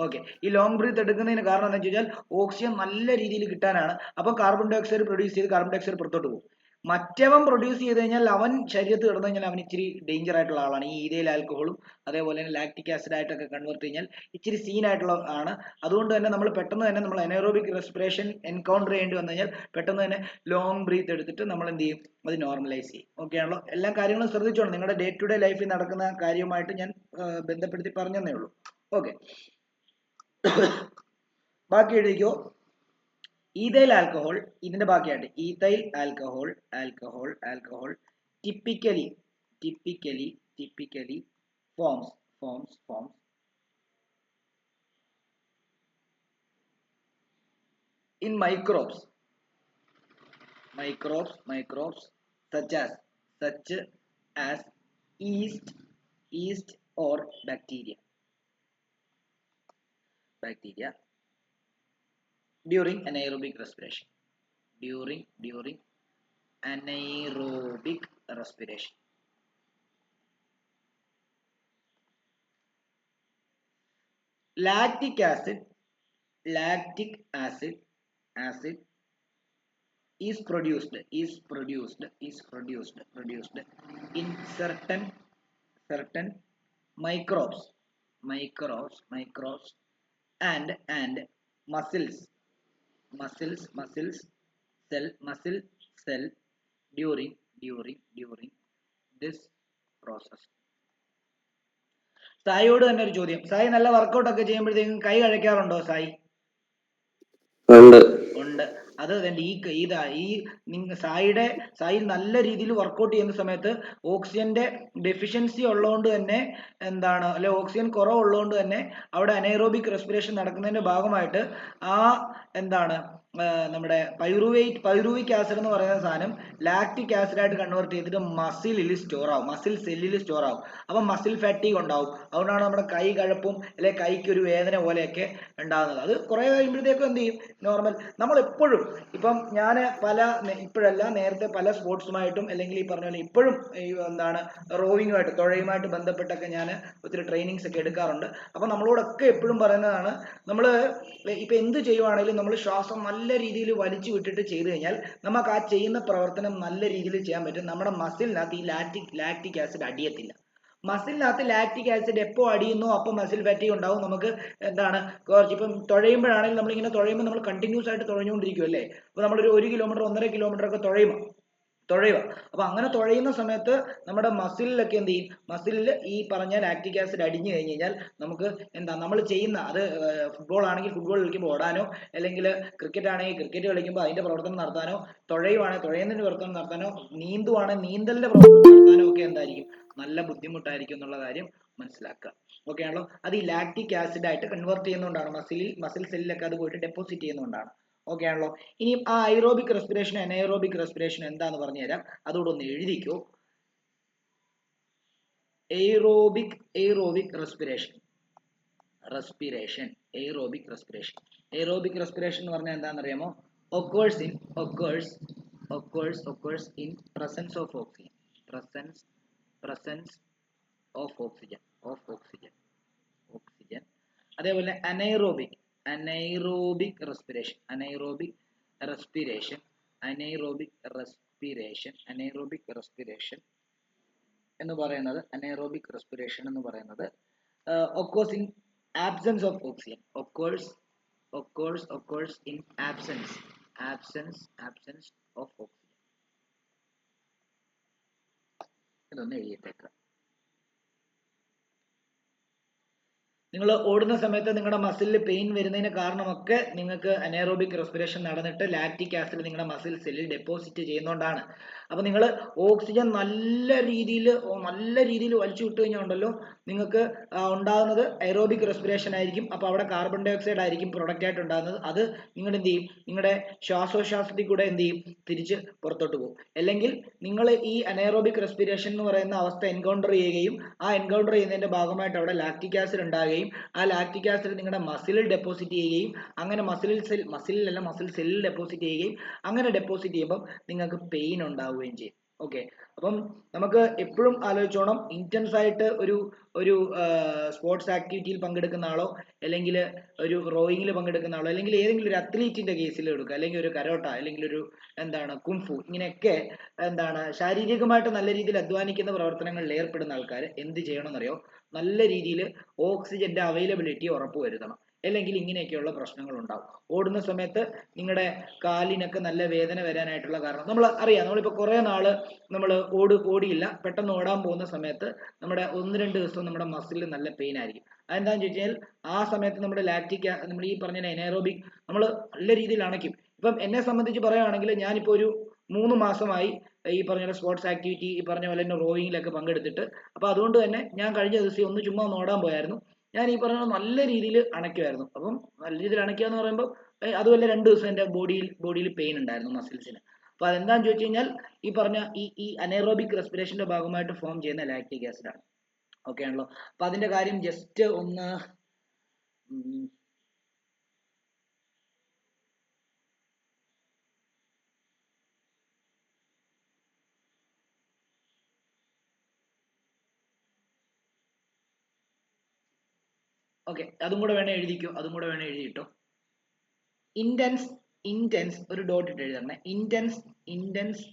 ഓക്കെ. ഈ ലോങ് ബ്രീത്ത് എടുക്കുന്നതിന് കാരണം എന്താ വെച്ച് കഴിഞ്ഞാൽ ഓക്സിജൻ നല്ല രീതിയിൽ കിട്ടാനാണ്. അപ്പൊ കാർബൺ ഡൈ ഓക്സൈഡ് പ്രൊഡ്യൂസ് ചെയ്ത് കാർബൺ ഡൈ ഓക്സൈഡ് പുറത്തോട്ട് പോകും. മറ്റവൻ പ്രൊഡ്യൂസ് ചെയ്ത് കഴിഞ്ഞാൽ അവൻ ശരീരത്തിൽ കിടന്നു കഴിഞ്ഞാൽ അവൻ ഇച്ചിരി ഡേഞ്ചർ ആയിട്ടുള്ള ആളാണ്. ഈ ഈഥൈൽ ആൽക്കഹോളും അതേപോലെ തന്നെ ലാക്റ്റിക് ആസിഡ് ആയിട്ടൊക്കെ കൺവേർട്ട് കഴിഞ്ഞാൽ ഇച്ചിരി സീൻ ആയിട്ടുള്ള ആണ്. അതുകൊണ്ട് തന്നെ നമ്മൾ പെട്ടെന്ന് തന്നെ നമ്മൾ അനൈറോബിക് റെസ്പിറേഷൻ എൻകൗണ്ടർ ചെയ്യേണ്ടി വന്നു കഴിഞ്ഞാൽ പെട്ടെന്ന് തന്നെ ലോങ് ബ്രീത്ത് എടുത്തിട്ട് നമ്മൾ എന്ത് ചെയ്യും, അത് നോർമലൈസ് ചെയ്യും. ഓക്കെ ആണല്ലോ? എല്ലാ കാര്യങ്ങളും ശ്രദ്ധിച്ചോണം. നിങ്ങളുടെ ഡേ ടു ഡേ ലൈഫിൽ നടക്കുന്ന കാര്യവുമായിട്ട് ഞാൻ ബന്ധപ്പെടുത്തി പറഞ്ഞതേ ഉള്ളൂ. ഓക്കെ, ബാക്കി എഴുതിക്കോ. ഈഥൈൽ ആൽക്കഹോൾ, ഇതിന്റെ ബാക്കിയായിട്ട് ethyl alcohol typically forms in microbes such as yeast or bacteria during anaerobic respiration. Lactic acid is produced in certain microbes and muscle cell during this process. സായിയോട് തന്നെ ഒരു ചോദ്യം. സായി നല്ല വർക്കൗട്ട് ഒക്കെ ചെയ്യുമ്പോഴത്തേക്കും കൈ കഴിക്കാറുണ്ടോ സായി? ഉണ്ട്. അത് തന്നെ സായി നല്ല രീതിയിൽ വർക്കൗട്ട് ചെയ്യുന്ന സമയത്ത് ഓക്സിജന്റെ ഡെഫിഷ്യൻസി ഉള്ളതുകൊണ്ട് തന്നെ എന്താണ്, അല്ലെ ഓക്സിജൻ കുറവുള്ളതുകൊണ്ട് തന്നെ അവിടെ അനൈറോബിക് റെസ്പിറേഷൻ നടക്കുന്നതിന്റെ ഭാഗമായിട്ട് ആ എന്താണ് നമ്മുടെ പൈറുവിക് ആസിഡ് എന്ന് പറയുന്ന സാധനം ലാക്റ്റിക് ആസിഡ് ആയിട്ട് കൺവേർട്ട് ചെയ്തിട്ട് മസിൽ സെല്ലിൽ സ്റ്റോർ ആവും. അപ്പൊ മസിൽ ഫാറ്റീഗ് ഉണ്ടാവും. അതുകൊണ്ടാണ് നമ്മുടെ കൈ കഴപ്പും അല്ലെ കൈക്ക് ഒരു വേദന പോലെയൊക്കെ ഉണ്ടാകുന്നത്. അത് കുറെ കഴിയുമ്പോഴത്തേക്കും എന്ത് ചെയ്യും, നോർമൽ. നമ്മൾ എപ്പോഴും ഇപ്പം ഞാൻ ഇപ്പോഴല്ല, നേരത്തെ പല സ്പോർട്സുമായിട്ടും അല്ലെങ്കിൽ ഈ പറഞ്ഞ പോലെ ഇപ്പോഴും എന്താണ് റോവിങ്ങുമായിട്ട് തുഴയുമായിട്ട് ബന്ധപ്പെട്ടൊക്കെ ഞാൻ ഒത്തിരി ട്രെയിനിങ്സ് ഒക്കെ എടുക്കാറുണ്ട്. അപ്പൊ നമ്മളോടൊക്കെ എപ്പോഴും പറയുന്നതാണ്, നമ്മൾ ഇപ്പൊ എന്ത് ചെയ്യുവാണെങ്കിലും നമ്മൾ ശ്വാസം നല്ല രീതിയിൽ വലിച്ചു വിട്ടിട്ട് ചെയ്തു കഴിഞ്ഞാൽ നമുക്ക് ആ ചെയ്യുന്ന പ്രവർത്തനം നല്ല രീതിയിൽ ചെയ്യാൻ പറ്റും. നമ്മുടെ മസിലിനകത്ത് ഈ ലാക്റ്റിക് ആസിഡ് അടിയത്തില്ല. മസിലിനകത്ത് ലാക്റ്റിക് ആസിഡ് എപ്പോൾ അടിയുന്നോ അപ്പോൾ മസിൽ ഫാറ്റീഗ് ഉണ്ടാവും. നമുക്ക് എന്താണ് കുറച്ച് ഇപ്പം തുഴയുമ്പോഴാണെങ്കിൽ നമ്മളിങ്ങനെ തുഴയുമ്പോൾ നമ്മൾ കണ്ടിന്യൂസ് ആയിട്ട് തുഴഞ്ഞുകൊണ്ടിരിക്കും അല്ലേ. അപ്പോൾ നമ്മളൊരു 1 കിലോമീറ്റർ 1.5 കിലോമീറ്റർ ഒക്കെ തുഴയുക. അപ്പൊ അങ്ങനെ തുഴയുന്ന സമയത്ത് നമ്മുടെ മസിലിലൊക്കെ എന്ത് ചെയ്യും, മസിലിൽ ഈ പറഞ്ഞ ലാക്റ്റിക് ആസിഡ് അടിഞ്ഞു കഴിഞ്ഞ് കഴിഞ്ഞാൽ നമുക്ക് എന്താ നമ്മൾ ചെയ്യുന്ന അത് ഫുട്ബോൾ ആണെങ്കിൽ ഫുട്ബോൾ കളിക്കുമ്പോൾ ഓടാനോ അല്ലെങ്കിൽ ക്രിക്കറ്റ് ആണെങ്കിൽ ക്രിക്കറ്റ് കളിക്കുമ്പോൾ അതിന്റെ പ്രവർത്തനം നടത്താനോ, തുഴയുവാണെങ്കിൽ തുഴയുന്നതിന്റെ പ്രവർത്തനം നടത്താനോ, നീന്തുവാണെങ്കിൽ നീന്തലിന്റെ പ്രവർത്തനം നടത്താനോ ഒക്കെ എന്തായിരിക്കും, നല്ല ബുദ്ധിമുട്ടായിരിക്കും എന്നുള്ള കാര്യം മനസ്സിലാക്കുക. ഓക്കെ ആണല്ലോ? അത് ഈ ലാക്റ്റിക് ആസിഡ് ആയിട്ട് കൺവേർട്ട് ചെയ്യുന്നതുകൊണ്ടാണ്, മസിൽ സെല്ലിലൊക്കെ അത് പോയിട്ട് ഡെപ്പോസിറ്റ് ചെയ്യുന്നതുകൊണ്ടാണ്. ഓക്കെ ആണല്ലോ? ഇനി ആ ഐറോബിക് റെസ്പിറേഷൻ അനൈറോബിക് റെസ്പിറേഷൻ എന്താന്ന് പറഞ്ഞു തരാം, അതുകൂടെ ഒന്ന് എഴുതിക്കോ. എയ്റോബിക് റെസ്പിറേഷൻ എന്ന് പറഞ്ഞാൽ എന്താണെന്ന് അറിയാമോ? occurs in presence of oxygen. അതേപോലെ അനൈറോബിക് റെസ്പിറേഷൻ എന്ന് പറയുന്നത് occurs in absence of oxygen. occurs in absence of oxygen. ഇതൊന്ന് എഴുതിയേക്കാം. നിങ്ങൾ ഓടുന്ന സമയത്ത് നിങ്ങളുടെ മസിലിൽ പെയിൻ വരുന്നതിന് കാരണമൊക്കെ നിങ്ങൾക്ക് അനേറോബിക് റെസ്പിറേഷൻ നടന്നിട്ട് ലാക്റ്റിക് ആസിഡ് നിങ്ങളുടെ മസിൽ സെല്ലിൽ ഡെപ്പോസിറ്റ് ചെയ്യുന്നതുകൊണ്ടാണ്. അപ്പോൾ നിങ്ങൾ ഓക്സിജൻ നല്ല രീതിയിൽ വലിച്ചു വിട്ട് കഴിഞ്ഞാൽ ഉണ്ടല്ലോ നിങ്ങൾക്ക് ഉണ്ടാകുന്നത് എയറോബിക് റെസ്പിറേഷൻ ആയിരിക്കും. അപ്പോൾ അവിടെ കാർബൺ ഡൈ ഓക്സൈഡ് ആയിരിക്കും പ്രൊഡക്റ്റ് ആയിട്ട് ഉണ്ടാകുന്നത്. അത് നിങ്ങൾ എന്ത് ചെയ്യും, നിങ്ങളുടെ ശ്വാസോച്ഛ്വാസത്തിൽ കൂടെ എന്ത് ചെയ്യും, തിരിച്ച് പുറത്തോട്ട് പോകും. അല്ലെങ്കിൽ നിങ്ങൾ ഈ അനേറോബിക് റെസ്പിറേഷൻ എന്ന് പറയുന്ന അവസ്ഥ എൻകൗണ്ടർ ചെയ്യുകയും ആ എൻകൗണ്ടർ ചെയ്യുന്നതിന്റെ ഭാഗമായിട്ട് അവിടെ ലാക്റ്റിക് ആസിഡ് ഉണ്ടാകുകയും ആ ലാക്റ്റിക് ആസിഡ് നിങ്ങളുടെ മസിലിൽ ഡെപ്പോസിറ്റ് ചെയ്യുകയും അങ്ങനെ മസിൽ സെല്ലിൽ ഡെപ്പോസിറ്റ് ചെയ്യുകയും അങ്ങനെ ഡെപ്പോസിറ്റ് ചെയ്യുമ്പോൾ നിങ്ങൾക്ക് പെയിൻ ഉണ്ടാവുകയും ചെയ്യും. ഓക്കെ, അപ്പം നമുക്ക് എപ്പോഴും ആലോചിച്ചോണം, ഇന്റൻസ് ആയിട്ട് ഒരു സ്പോർട്സ് ആക്ടിവിറ്റിയിൽ പങ്കെടുക്കുന്ന ആളോ അല്ലെങ്കിൽ ഒരു റോയിങ്ങിൽ പങ്കെടുക്കുന്ന ആളോ അല്ലെങ്കിൽ ഏതെങ്കിലും ഒരു അത്ലീറ്റിന്റെ കേസിൽ എടുക്കുക, അല്ലെങ്കിൽ ഒരു കരോട്ട അല്ലെങ്കിൽ ഒരു കുംഫു, ഇങ്ങനെയൊക്കെ ശാരീരികമായിട്ട് നല്ല രീതിയിൽ അധ്വാനിക്കുന്ന പ്രവർത്തനങ്ങളിൽ ഏർപ്പെടുന്ന ആൾക്കാർ എന്ത് ചെയ്യണമെന്നറിയോ, നല്ല രീതിയിൽ ഓക്സിജന്റെ അവൈലബിലിറ്റി ഉറപ്പുവരുത്തണം. അല്ലെങ്കിൽ ഇങ്ങനെയൊക്കെയുള്ള പ്രശ്നങ്ങൾ ഉണ്ടാവും. ഓടുന്ന സമയത്ത് നിങ്ങളുടെ കാലിനൊക്കെ നല്ല വേദന വരാനായിട്ടുള്ള കാരണം നമ്മൾ അറിയാം. നമ്മളിപ്പോൾ കുറേ നാള് നമ്മൾ ഓടിയില്ല, പെട്ടെന്ന് ഓടാൻ പോകുന്ന സമയത്ത് നമ്മുടെ 1-2 ദിവസം നമ്മുടെ മസിലിൽ നല്ല പെയിൻ ആയിരിക്കും. അതെന്താണെന്ന് ചോദിച്ചു കഴിഞ്ഞാൽ ആ സമയത്ത് നമ്മുടെ നമ്മൾ ഈ പറഞ്ഞ എനേറോബിക് നമ്മൾ നല്ല രീതിയിൽ അണയ്ക്കും. ഇപ്പം എന്നെ സംബന്ധിച്ച് പറയുകയാണെങ്കിൽ ഞാനിപ്പോൾ ഒരു 3 മാസമായി ഈ പറഞ്ഞ സ്പോർട്സ് ആക്ടിവിറ്റി, ഈ പറഞ്ഞ പോലെ തന്നെ റോയിങ്ങിലൊക്കെ പങ്കെടുത്തിട്ട്. അപ്പോൾ അതുകൊണ്ട് തന്നെ ഞാൻ കഴിഞ്ഞ ദിവസം ചുമ്മാ ഓടാൻ പോയായിരുന്നു. ഞാൻ ഈ പറഞ്ഞ നല്ല രീതിയിൽ അണയ്ക്കുമായിരുന്നു. അപ്പം നല്ല രീതിയിൽ അണയ്ക്കുക എന്ന് പറയുമ്പോൾ അതുമല്ല 2 ദിവസം എൻ്റെ ബോഡിയിൽ പെയിൻ ഉണ്ടായിരുന്നു മസിൽസിന്. അപ്പോൾ അതെന്താണെന്ന് ചോദിച്ചു കഴിഞ്ഞാൽ ഈ പറഞ്ഞ ഈ അനേറോബിക് റെസ്പിറേഷന്റെ ഭാഗമായിട്ട് ഫോം ചെയ്യുന്ന ലാക്റ്റിക് ആസിഡ് ആണ്. ഓക്കെ ആണല്ലോ. അപ്പൊ അതിന്റെ കാര്യം ജസ്റ്റ് ഒന്ന് ഓക്കെ, അതും കൂടെ വേണേ എഴുതിയിട്ടോ. ഇന്റൻസ് ഒരു ഡോട്ട് ഇട്ട് എഴുതണേ. Intense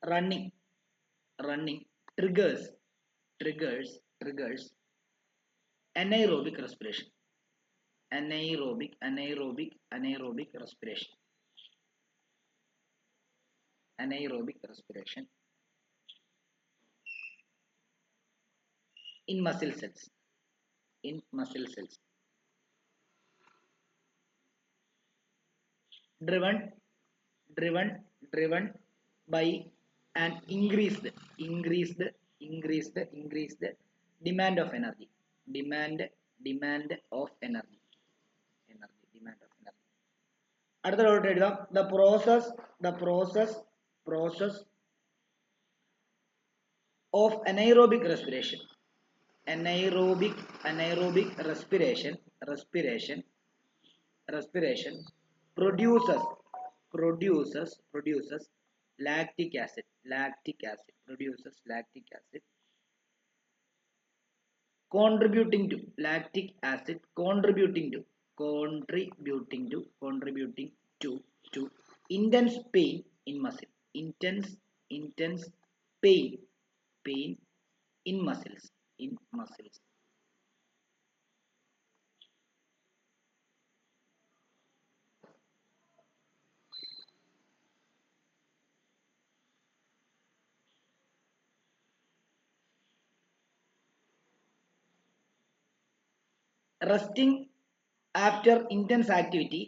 running triggers anaerobic respiration. Anaerobic respiration in muscle cells. Driven by an increased demand of energy. അടുത്ത ഡോട്ട് എഴുതാം. The process of anaerobic respiration. Anaerobic respiration produces lactic acid. Contributing to intense pain in muscle. Intense pain in muscles. Resting after intense activity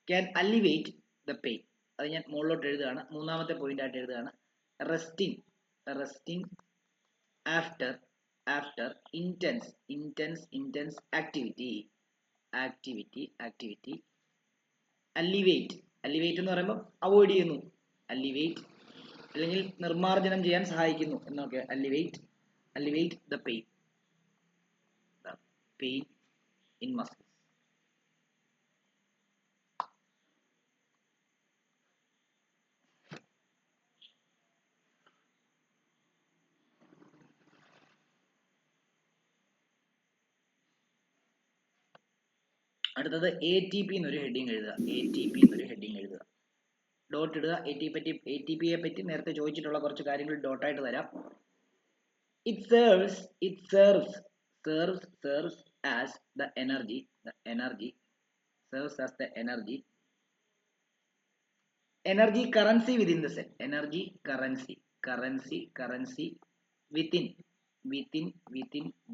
can alleviate the pain. അത് ഞാൻ മുകളിലോട്ട് എഴുതുകയാണ്, മൂന്നാമത്തെ point ആയിട്ട് എഴുതുകയാണ്. Resting after intense activity alleviate എന്ന് പറയുമ്പോൾ avoid ചെയ്യുന്നു, alleviate അല്ലെങ്കിൽ നിർമാർജനം ചെയ്യാൻ സഹായിക്കുന്നു എന്നൊക്കെ. alleviate the pain in muscles. അടുത്തത് ATP എന്നൊരു ഹെഡിങ് എഴുതുക. ഡോട്ട് ഇടുക. ATP യെ പറ്റി നേരത്തെ ചോദിച്ചിട്ടുള്ള കുറച്ച് കാര്യങ്ങൾ ഡോട്ടായിട്ട് തരാം. It serves as the energy currency within the cell. Currency within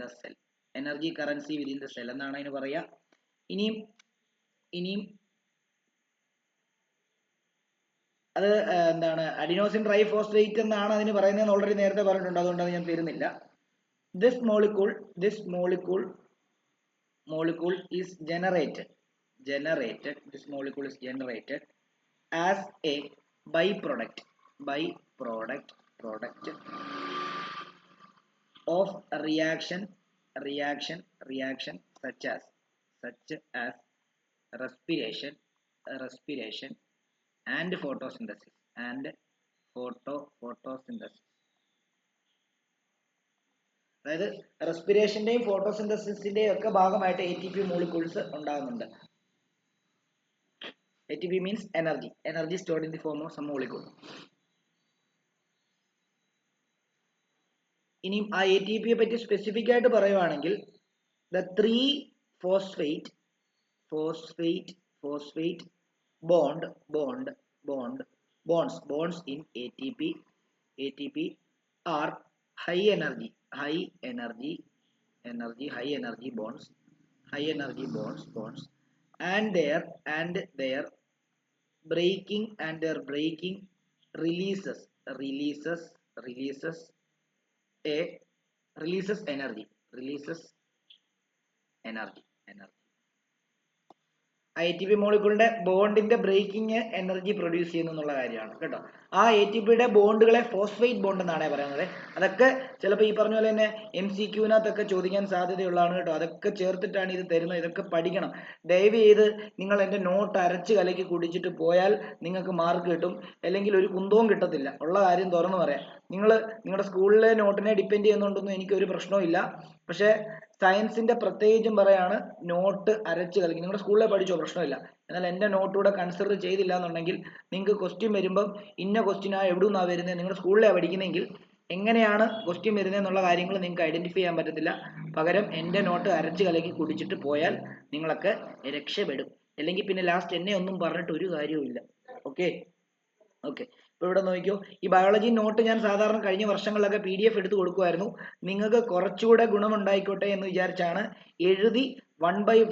the cell. Energy currency within the cell എന്നാണ് അതിന് പറയുക. ഇനിയും അത് എന്താണ് അഡിനോസിൻ ട്രൈഫോസ്ഫേറ്റ് എന്നാണ് അതിന് പറയുന്നത് ഓൾറെഡി നേരത്തെ പറഞ്ഞിട്ടുണ്ട്, അതുകൊണ്ട് അത് ഞാൻ തരുന്നില്ല. this molecule is generated as a byproduct of reaction such as respiration and photosynthesis അതായത് റെസ്പിറേഷന്റെയും ഫോട്ടോസിന്തസിന്റെയും ഒക്കെ ഭാഗമായിട്ട് ATP മോളിക്യൂൾസ് ഉണ്ടാകുന്നുണ്ട്. ATP means energy stored in the form of some molecule. ഇനി ആ ATP യെ പറ്റി സ്പെസിഫിക് ആയിട്ട് പറയുവാണെങ്കിൽ the 3-phosphate bonds in ATP are high energy bonds and their breaking releases energy. ATP മോളിക്യൂളിന്റെ ബോണ്ടിന്റെ ബ്രേക്കിംഗ് എനർജി പ്രൊഡ്യൂസ് ചെയ്യുന്നു എന്നുള്ള കാര്യമാണ് കേട്ടോ. ആ ATPയുടെ ബോണ്ടുകളെ ഫോസ്ഫേറ്റ് ബോണ്ട് എന്നാണ് പറയുന്നത്. അതൊക്കെ ചിലപ്പോൾ ഈ പറഞ്ഞ പോലെ തന്നെ MCQനകത്തൊക്കെ ചോദിക്കാൻ സാധ്യതയുള്ളതാണ് കേട്ടോ. അതൊക്കെ ചേർത്തിട്ടാണ് ഇത് തരുന്നത്. ഇതൊക്കെ പഠിക്കണം. ദയവ് ചെയ്ത് നിങ്ങൾ എൻ്റെ നോട്ട് അരച്ച് കലക്കി കുടിച്ചിട്ട് പോയാൽ നിങ്ങൾക്ക് മാർക്ക് കിട്ടും, അല്ലെങ്കിൽ ഒരു കുന്തവും കിട്ടത്തില്ല. ഉള്ള കാര്യം തുറന്നു പറയാം. നിങ്ങളുടെ സ്കൂളിലെ നോട്ടിനെ ഡിപ്പെൻഡ് ചെയ്യുന്നുണ്ടൊന്നും എനിക്കൊരു പ്രശ്നവും. പക്ഷേ സയൻസിന്റെ പ്രത്യേകിച്ചും പറയാണ്, നോട്ട് അരച്ച് കലക്കി നിങ്ങളുടെ സ്കൂളിലെ പഠിച്ചോ, പ്രശ്നമില്ല. എന്നാൽ എൻ്റെ നോട്ടൂടെ കൺസിഡർ ചെയ്തില്ല എന്നുണ്ടെങ്കിൽ നിങ്ങൾക്ക് ക്വസ്റ്റ്യൻ വരുമ്പം ഇന്ന ക്വസ്റ്റ്യനാ എവിടെ നിന്നാണ് വരുന്നത്, നിങ്ങളുടെ സ്കൂളിലാണ് പഠിക്കുന്നതെങ്കിൽ എങ്ങനെയാണ് ക്വസ്റ്റ്യൻ വരുന്നത് എന്നുള്ള കാര്യങ്ങൾ നിങ്ങൾക്ക് ഐഡന്റിഫൈ ചെയ്യാൻ പറ്റത്തില്ല. പകരം എൻ്റെ നോട്ട് അരച്ച് കലക്കി കുടിച്ചിട്ട് പോയാൽ നിങ്ങളൊക്കെ രക്ഷപ്പെടും. അല്ലെങ്കിൽ പിന്നെ ലാസ്റ്റ് എന്നെ ഒന്നും പറഞ്ഞിട്ട് ഒരു കാര്യവുമില്ല. ഓക്കെ. ഇപ്പോൾ ഇവിടെ നോക്കിയോ, ഈ ബയോളജി നോട്ട് ഞാൻ സാധാരണ കഴിഞ്ഞ വർഷങ്ങളിലൊക്കെ PDF എടുത്ത് കൊടുക്കുമായിരുന്നു. നിങ്ങൾക്ക് കുറച്ചുകൂടെ ഗുണമുണ്ടായിക്കോട്ടെ എന്ന് വിചാരിച്ചാണ് എഴുതി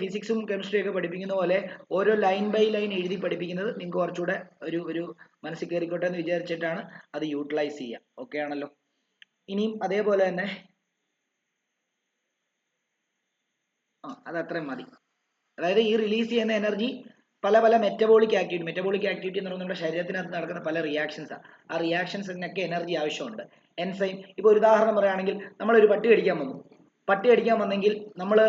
ഫിസിക്സും കെമിസ്ട്രിയും ഒക്കെ പഠിപ്പിക്കുന്ന പോലെ ഓരോ ലൈൻ ബൈ ലൈൻ എഴുതി പഠിപ്പിക്കുന്നത്. നിങ്ങൾക്ക് കുറച്ചുകൂടെ ഒരു മനസ്സിൽ കയറിക്കോട്ടെ എന്ന് വിചാരിച്ചിട്ടാണ് അത് യൂട്ടിലൈസ് ചെയ്യുക. ഓക്കെ ആണല്ലോ. ഇനിയും അതേപോലെ തന്നെ അത് അത്രയും മതി. അതായത് ഈ റിലീസ് ചെയ്യുന്ന എനർജി പല മെറ്റബോളിക് ആക്ടിവിറ്റി എന്ന് പറയുന്നത് നമ്മുടെ ശരീരത്തിനകത്ത് നടക്കുന്ന പല റിയാക്ഷൻസാണ്. ആ റിയാക്ഷൻസിനൊക്കെ എനർജി ആവശ്യമുണ്ട്. എൻസൈം, ഇപ്പോൾ ഒരു ഉദാഹരണം പറയുകയാണെങ്കിൽ, നമ്മളൊരു പട്ടി കടിക്കാൻ വന്നെങ്കിൽ നമ്മുടെ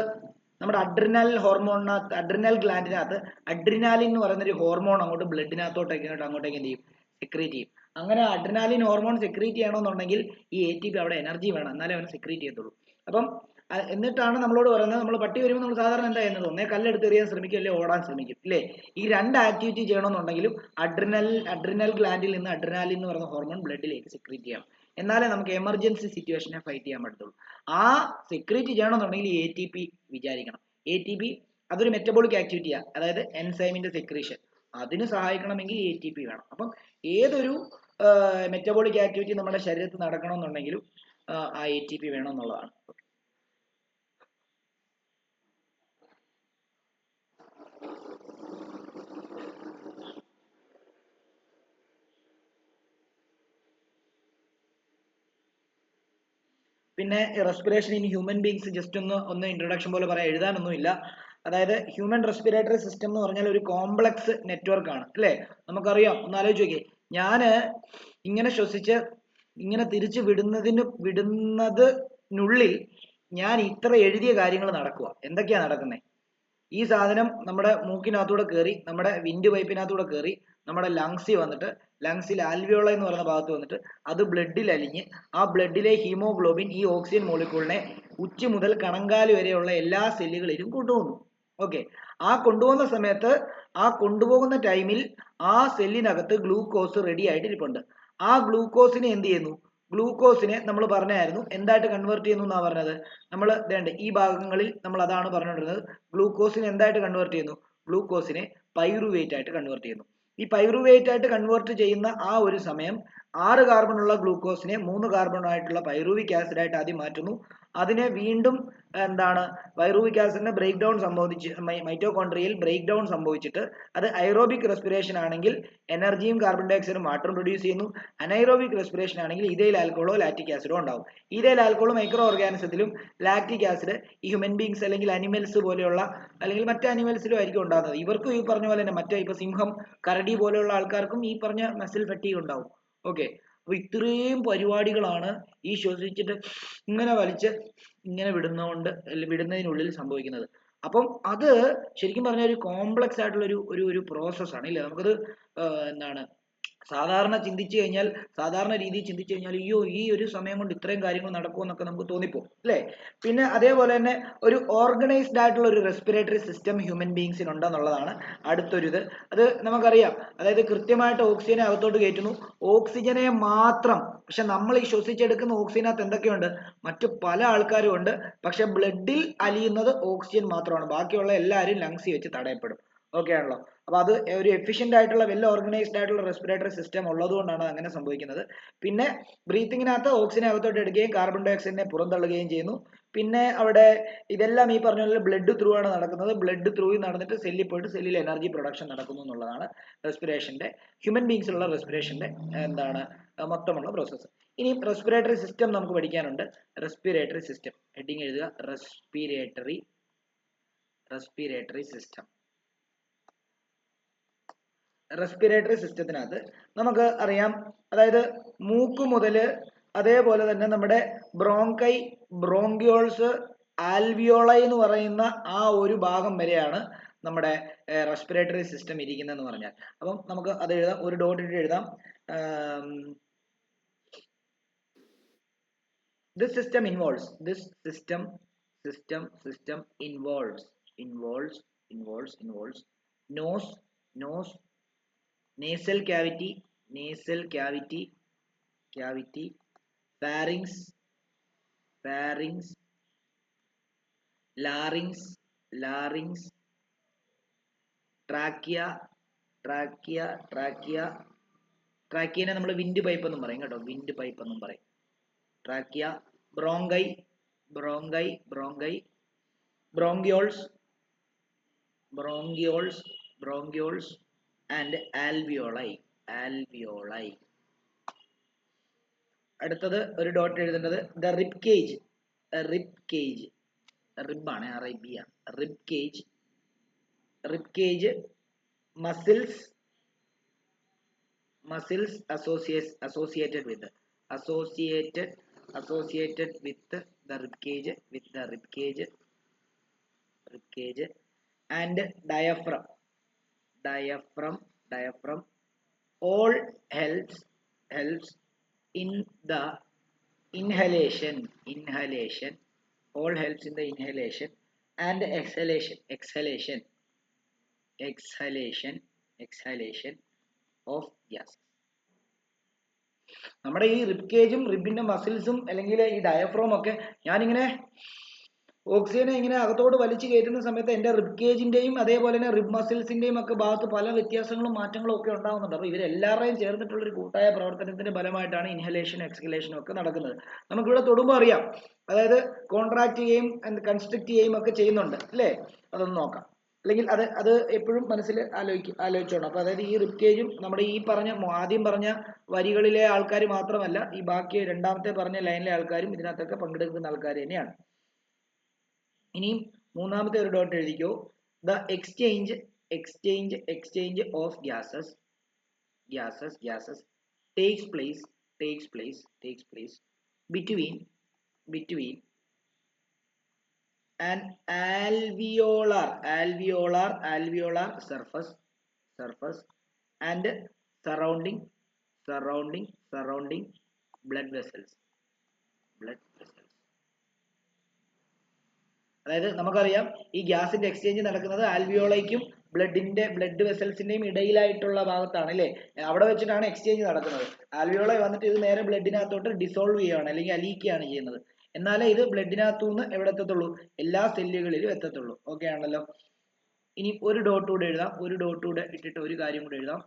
അഡ്രിനൽ ഗ്ലാൻഡിനകത്ത് അഡ്രിനാലിൻ എന്ന് പറയുന്ന ഒരു ഹോർമോൺ അങ്ങോട്ട് ബ്ലഡിനകത്തോട്ടേക്ക് അങ്ങോട്ടേക്ക് എന്ത് ചെയ്യും, സെക്രീറ്റ് ചെയ്യും. അങ്ങനെ അഡ്രിനാലിൻ ഹോർമോൺ സെക്രീറ്റ് ചെയ്യണമെന്നുണ്ടെങ്കിൽ ഈ ATP അവിടെ എനർജി വേണം, എന്നാലേ അവൻ സെക്രീറ്റ് ചെയ്യത്തുള്ളൂ. അപ്പം എന്നിട്ടാണ് നമ്മളോട് പറയുന്നത്, നമ്മൾ പട്ടി വരുമ്പോൾ നമ്മൾ സാധാരണ എന്താ ചെയ്യുന്നത്, ഒന്നേ കല്ലെടുത്ത് എറിയാൻ ശ്രമിക്കും, അല്ലെ ഓടാൻ ശ്രമിക്കും, ഇല്ലേ? ഈ രണ്ട് ആക്ടിവിറ്റി ചെയ്യണമെന്നുണ്ടെങ്കിലും അഡ്രിനൽ ഗ്ലാൻഡിൽ നിന്ന് അഡ്രിനാലിൻ എന്ന് പറയുന്ന ഹോർമോൺ ബ്ലഡിലേക്ക് സെക്രീറ്റ് ചെയ്യണം. എന്നാലേ നമുക്ക് എമർജൻസി സിറ്റുവേഷനെ ഫൈറ്റ് ചെയ്യാൻ പറ്റത്തുള്ളൂ. ആ സെക്രീറ്റ് ചെയ്യണമെന്നുണ്ടെങ്കിൽ ഈ ATP വിചാരിക്കണം. ATP അതൊരു മെറ്റബോളിക് ആക്ടിവിറ്റിയാണ്, അതായത് എൻസൈമിന്റെ സെക്രീഷൻ. അതിന് സഹായിക്കണമെങ്കിൽ ATP വേണം. അപ്പം ഏതൊരു മെറ്റബോളിക് ആക്ടിവിറ്റി നമ്മുടെ ശരീരത്തിൽ നടക്കണമെന്നുണ്ടെങ്കിലും ആ ATP വേണം എന്നുള്ളതാണ്. പിന്നെ respiration in human beings just ഒന്ന് ഇൻട്രൊഡക്ഷൻ പോലെ പറയാം, എഴുതാനൊന്നുമില്ല. അതായത് ഹ്യൂമൻ റെസ്പിറേറ്ററി സിസ്റ്റം എന്ന് പറഞ്ഞാൽ ഒരു കോംപ്ലക്സ് നെറ്റ്വർക്ക് ആണ്, അല്ലേ? നമുക്കറിയാം. ഒന്ന് ആലോചിച്ച് നോക്കിയേ, ഞാന് ഇങ്ങനെ ശ്വസിച്ച് ഇങ്ങനെ തിരിച്ചു വിടുന്നതിനുള്ളിൽ ഞാൻ ഇത്ര എഴുതിയ കാര്യങ്ങൾ നടക്കുക. എന്തൊക്കെയാ നടക്കുന്നത്? ഈ സാധനം നമ്മുടെ മൂക്കിനകത്തൂടെ കയറി, നമ്മുടെ വിൻഡ് പൈപ്പിനകത്തൂടെ കയറി, നമ്മുടെ ലങ്സിൽ വന്നിട്ട്, ലങ്സിൽ ആൽവിയോള എന്ന് പറയുന്ന ഭാഗത്ത് വന്നിട്ട് അത് ബ്ലഡിൽ അലിഞ്ഞ് ആ ബ്ലഡിലെ ഹീമോഗ്ലോബിൻ ഈ ഓക്സിജൻ മോളിക്യൂളിനെ ഉച്ച മുതൽ കണങ്കാല് വരെയുള്ള എല്ലാ സെല്ലുകളിലും കൊണ്ടുപോകുന്നു. ഓക്കെ. ആ കൊണ്ടുപോകുന്ന സമയത്ത്, ആ കൊണ്ടുപോകുന്ന ടൈമിൽ ആ സെല്ലിനകത്ത് ഗ്ലൂക്കോസ് റെഡി ആയിട്ട് ഇരിപ്പുണ്ട്. ആ ഗ്ലൂക്കോസിനെ എന്ത് ചെയ്യുന്നു? ഗ്ലൂക്കോസിനെ നമ്മൾ പറഞ്ഞായിരുന്നു എന്തായിട്ട് കൺവേർട്ട് ചെയ്യുന്നു എന്നാ പറഞ്ഞത്. നമ്മൾ വേണ്ട ഈ ഭാഗങ്ങളിൽ നമ്മൾ അതാണ് പറഞ്ഞുകൊണ്ടിരുന്നത്. ഗ്ലൂക്കോസിനെ എന്തായിട്ട് കൺവേർട്ട് ചെയ്യുന്നു? ഗ്ലൂക്കോസിനെ പൈറുവേറ്റ് ആയിട്ട് കൺവേർട്ട് ചെയ്യുന്നു. ഈ പൈറുവേറ്റ് ആയിട്ട് കൺവേർട്ട് ചെയ്യുന്ന ആ ഒരു സമയം 6 കാർബൺ ഉള്ള ഗ്ലൂക്കോസിനെ 3 കാർബൺ ആയിട്ടുള്ള പൈറുവിക് ആസിഡ് ആയിട്ട് ആദ്യം മാറ്റുന്നു. അതിനെ വീണ്ടും എന്താണ് പൈറുവിക് ആസിഡിന്റെ ബ്രേക്ക് ഡൗൺ സംഭവിച്ച് മൈറ്റോകോൺട്രിയയിൽ ബ്രേക്ക് ഡൗൺ സംഭവിച്ചിട്ട് അത് ഐറോബിക് റെസ്പിറേഷൻ ആണെങ്കിൽ എനർജിയും കാർബൺ ഡൈ ഓക്സൈഡും വാട്ടറും പ്രൊഡ്യൂസ് ചെയ്യുന്നു. അനൈറോബിക് റെസ്പിറേഷൻ ആണെങ്കിൽ ഇഥൈൽ ആൽക്കഹോളോ ലാക്റ്റിക് ആസിഡോ ഉണ്ടാവും. ഇഥൈൽ ആൽക്കഹോൾ മൈക്രോ ഓർഗാനിസത്തിലും ലാക്റ്റിക് ആസിഡ് ഈ ഹ്യൂമൻ ബീങ്സ് അല്ലെങ്കിൽ അനിമൽസ് പോലെയുള്ള അല്ലെങ്കിൽ മറ്റ് അനിമൽസിലും ആയിരിക്കും ഉണ്ടാകുന്നത്. ഇവർക്കും ഈ പറഞ്ഞ പോലെ തന്നെ മറ്റേ ഇപ്പൊ സിംഹം, കരടി പോലെയുള്ള ആൾക്കാർക്കും ഈ പറഞ്ഞ മസിൽ ഫറ്റീഗ് ഉണ്ടാവും. ഓക്കെ, അപ്പൊ ഇത്രയും പരിപാടികളാണ് ഈ ശ്വസിച്ചിട്ട് ഇങ്ങനെ വലിച്ച് ഇങ്ങനെ വിടുന്നതിനുള്ളിൽ സംഭവിക്കുന്നത്. അപ്പം അത് ശരിക്കും പറഞ്ഞാൽ ഒരു കോംപ്ലക്സ് ആയിട്ടുള്ള ഒരു പ്രോസസ്സാണ് ഇല്ലേ. നമുക്കത് എന്താണ് സാധാരണ രീതിയിൽ ചിന്തിച്ചു കഴിഞ്ഞാൽ അയ്യോ ഈ ഒരു സമയം കൊണ്ട് ഇത്രയും കാര്യങ്ങൾ നടക്കുമെന്നൊക്കെ നമുക്ക് തോന്നിപ്പോകും അല്ലേ. പിന്നെ അതേപോലെ തന്നെ ഒരു ഓർഗനൈസ്ഡ് ആയിട്ടുള്ള ഒരു റെസ്പിറേറ്ററി സിസ്റ്റം ഹ്യൂമൻ ബീങ്സിന് ഉണ്ടെന്നുള്ളതാണ് അടുത്തൊരു ഇത്. അത് നമുക്കറിയാം. അതായത് കൃത്യമായിട്ട് ഓക്സിജനെ അകത്തോട്ട് കയറ്റുന്നു, ഓക്സിജനെ മാത്രം. പക്ഷെ നമ്മൾ ഈ ശ്വസിച്ചെടുക്കുന്ന ഓക്സിജനകത്ത് എന്തൊക്കെയുണ്ട്, മറ്റു പല ആൾക്കാരും ഉണ്ട്. പക്ഷെ ബ്ലഡിൽ അലിയുന്നത് ഓക്സിജൻ മാത്രമാണ്, ബാക്കിയുള്ള എല്ലാവരും ലങ്സിൽ വെച്ച് തടയപ്പെടും. ഓക്കെ ആണല്ലോ. അപ്പൊ അത് ഒരു എഫിഷ്യന്റ് ആയിട്ടുള്ള വെൽ ഓർഗനൈസ്ഡ് ആയിട്ടുള്ള റെസ്പിറേറ്ററി സിസ്റ്റം ഉള്ളതുകൊണ്ടാണ് അങ്ങനെ സംഭവിക്കുന്നത്. പിന്നെ ബ്രീത്തിങ്ങിനകത്ത് ഓക്സിജനെ അകത്തോട്ട് എടുക്കുകയും കാർബൺ ഡൈ ഓക്സൈഡിനെ പുറന്തള്ളുകയും ചെയ്യുന്നു. പിന്നെ അവിടെ ഇതെല്ലാം ഈ പറഞ്ഞ പോലെ ബ്ലഡ് ത്രൂ ആണ് നടക്കുന്നത്. ബ്ലഡ് ത്രൂ നടന്നിട്ട് സെല്ലിൽ പോയിട്ട് സെല്ലിൽ എനർജി പ്രൊഡക്ഷൻ നടക്കുന്നു എന്നുള്ളതാണ് റെസ്പിറേഷന്റെ, ഹ്യൂമൻ ബീങ്സിലുള്ള റെസ്പിറേഷന്റെ എന്താണ് മൊത്തമുള്ള പ്രോസസ്സ്. ഇനി റെസ്പിറേറ്ററി സിസ്റ്റം നമുക്ക് പഠിക്കാനുണ്ട്. റെസ്പിറേറ്ററി സിസ്റ്റം ഹെഡിങ് എഴുതുക, റെസ്പിറേറ്ററി സിസ്റ്റം. റെസ്പിറേറ്ററി സിസ്റ്റത്തിനകത്ത് നമുക്ക് അറിയാം, അതായത് മൂക്ക് മുതൽ അതേപോലെ തന്നെ നമ്മുടെ ബ്രോങ്കൈ, ബ്രോങ്കിയോൾസ്, ആൽവിയോളൈ എന്ന് പറയുന്ന ആ ഒരു ഭാഗം വരെയാണ് നമ്മുടെ റെസ്പിറേറ്ററി സിസ്റ്റം ഇരിക്കുന്നതെന്ന് പറഞ്ഞാൽ. അപ്പം നമുക്ക് അത് എഴുതാം, ഒരു ഡോട്ട് ഇട്ട് എഴുതാം. This system involves nose, nasal cavity, pharynx, larynx, trachea, ട്രാക്കിയനെ നമ്മൾ വിൻഡ് പൈപ്പ് എന്നും പറയും കേട്ടോ, വിൻഡ് പൈപ്പ് എന്നും പറയും. Trachea, bronchi, bronchioles and alveoli. അടുത്തത് ഒരു ഡോട്ട് എഴുതേണ്ടത് ദ റിബ് കേജ്, റിബാണ്, rib cage, muscles associated with the rib cage, and diaphragm. All helps in the inhalation. All helps in the inhalation and exhalation of gas. നമ്മുടെ ഈ rib കേജും റിബിന്റെ മസിൽസും അല്ലെങ്കിൽ ഈ diaphragm ഒക്കെ ഞാനിങ്ങനെ ഓക്സിജനെ ഇങ്ങനെ അകത്തോട്ട് വലിച്ചു കയറ്റുന്ന സമയത്ത് എൻ്റെ റിബ് കേജിന്റെയും അതേപോലെ തന്നെ റിബ് മസിൽസിന്റെയും ഒക്കെ ഭാഗത്ത് പല വ്യത്യാസങ്ങളും മാറ്റങ്ങളും ഒക്കെ ഉണ്ടാകുന്നുണ്ട്. അപ്പോൾ ഇവരെല്ലാവരെയും ചേർന്നിട്ടുള്ള ഒരു കൂട്ടായ പ്രവർത്തനത്തിന്റെ ഫലമായിട്ടാണ് ഇൻഹലേഷനും എക്സ്ഹലേഷനും ഒക്കെ നടക്കുന്നത്. നമുക്കിവിടെ തൊടുമ്പോൾ അറിയാം, അതായത് കോൺട്രാക്ട് ചെയ്യുകയും കൺസ്ട്രിക്ട് ചെയ്യുകയും ഒക്കെ ചെയ്യുന്നുണ്ട് അല്ലേ. അതൊന്ന് നോക്കാം, അല്ലെങ്കിൽ അത് എപ്പോഴും മനസ്സിൽ ആലോചിച്ചോണം. അപ്പൊ അതായത് ഈ റിബ് കേജും നമ്മുടെ ഈ പറഞ്ഞ ആദ്യം പറഞ്ഞ വരികളിലെ ആൾക്കാർ മാത്രമല്ല, ഈ ബാക്കി രണ്ടാമത്തെ പറഞ്ഞ ലൈനിലെ ആൾക്കാരും ഇതിനകത്തൊക്കെ പങ്കെടുക്കുന്ന ആൾക്കാർ തന്നെയാണ്. ഇനിയും മൂന്നാമത്തെ ഒരു ഡോട്ട് എഴുതിക്കോ. The exchange of gases takes place between an alveolar surface and surrounding blood vessels. അതായത് നമുക്കറിയാം ഈ ഗ്യാസിന്റെ എക്സ്ചേഞ്ച് നടക്കുന്നത് ആൽവിയോളയ്ക്കും ബ്ലഡ് വെസൽസിന്റെയും ഇടയിലായിട്ടുള്ള ഭാഗത്താണ് അല്ലേ. അവിടെ വെച്ചിട്ടാണ് എക്സ്ചേഞ്ച് നടക്കുന്നത്. ആൽവിയോള വന്നിട്ട് ഇത് നേരെ ബ്ലഡിനകത്തോട്ട് ഡിസോൾവ് ചെയ്യുകയാണ് അല്ലെങ്കിൽ അലിയിക്കുകയാണ് ചെയ്യുന്നത്. എന്നാലേ ഇത് ബ്ലഡിനകത്തുനിന്ന് എവിടെ എത്തത്തുള്ളൂ, എല്ലാ സെല്ലുകളിലും എത്തത്തുള്ളൂ. ഓക്കെ ആണല്ലോ. ഇനി ഒരു ഡോട്ട് കൂടെ എഴുതാം, ഒരു ഡോട്ട് കൂടെ ഇട്ടിട്ട് ഒരു കാര്യം കൂടെ എഴുതാം.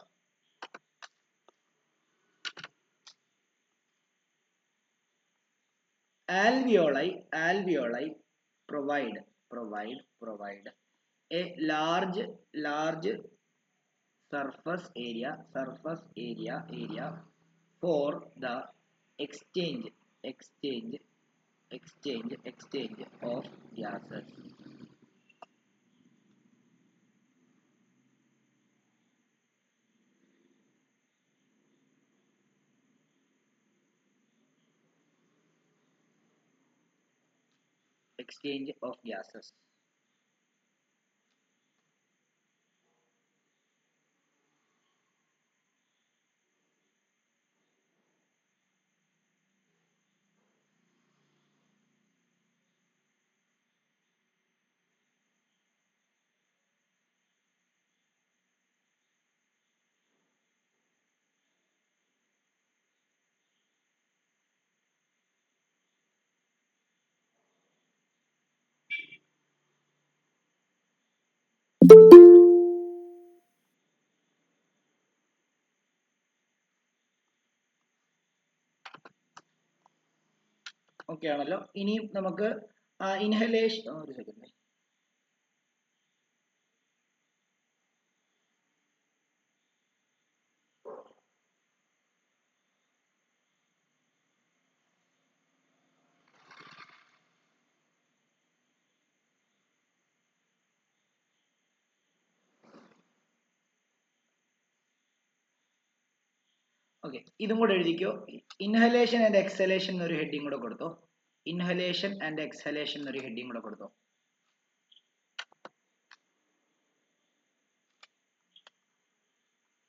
alveoli provide a large surface area for the exchange of gases. Exchange of gases. Okay ആണല്ലോ. ഇനിയും നമുക്ക് ഇൻഹലേഷൻ ഒരു സെക്കൻഡ്. ഓക്കെ, ഇതും കൂടെ എഴുതിക്കോ. ഇൻഹലേഷൻ ആൻഡ് എക്സലേഷൻ എന്നൊരു ഹെഡിങ് കൂടെ കൊടുത്തോ. ഇൻഹലേഷൻ ആൻഡ് എക്സലേഷൻ എന്നൊരു ഹെഡിങ് കൂടെ കൊടുത്തോ.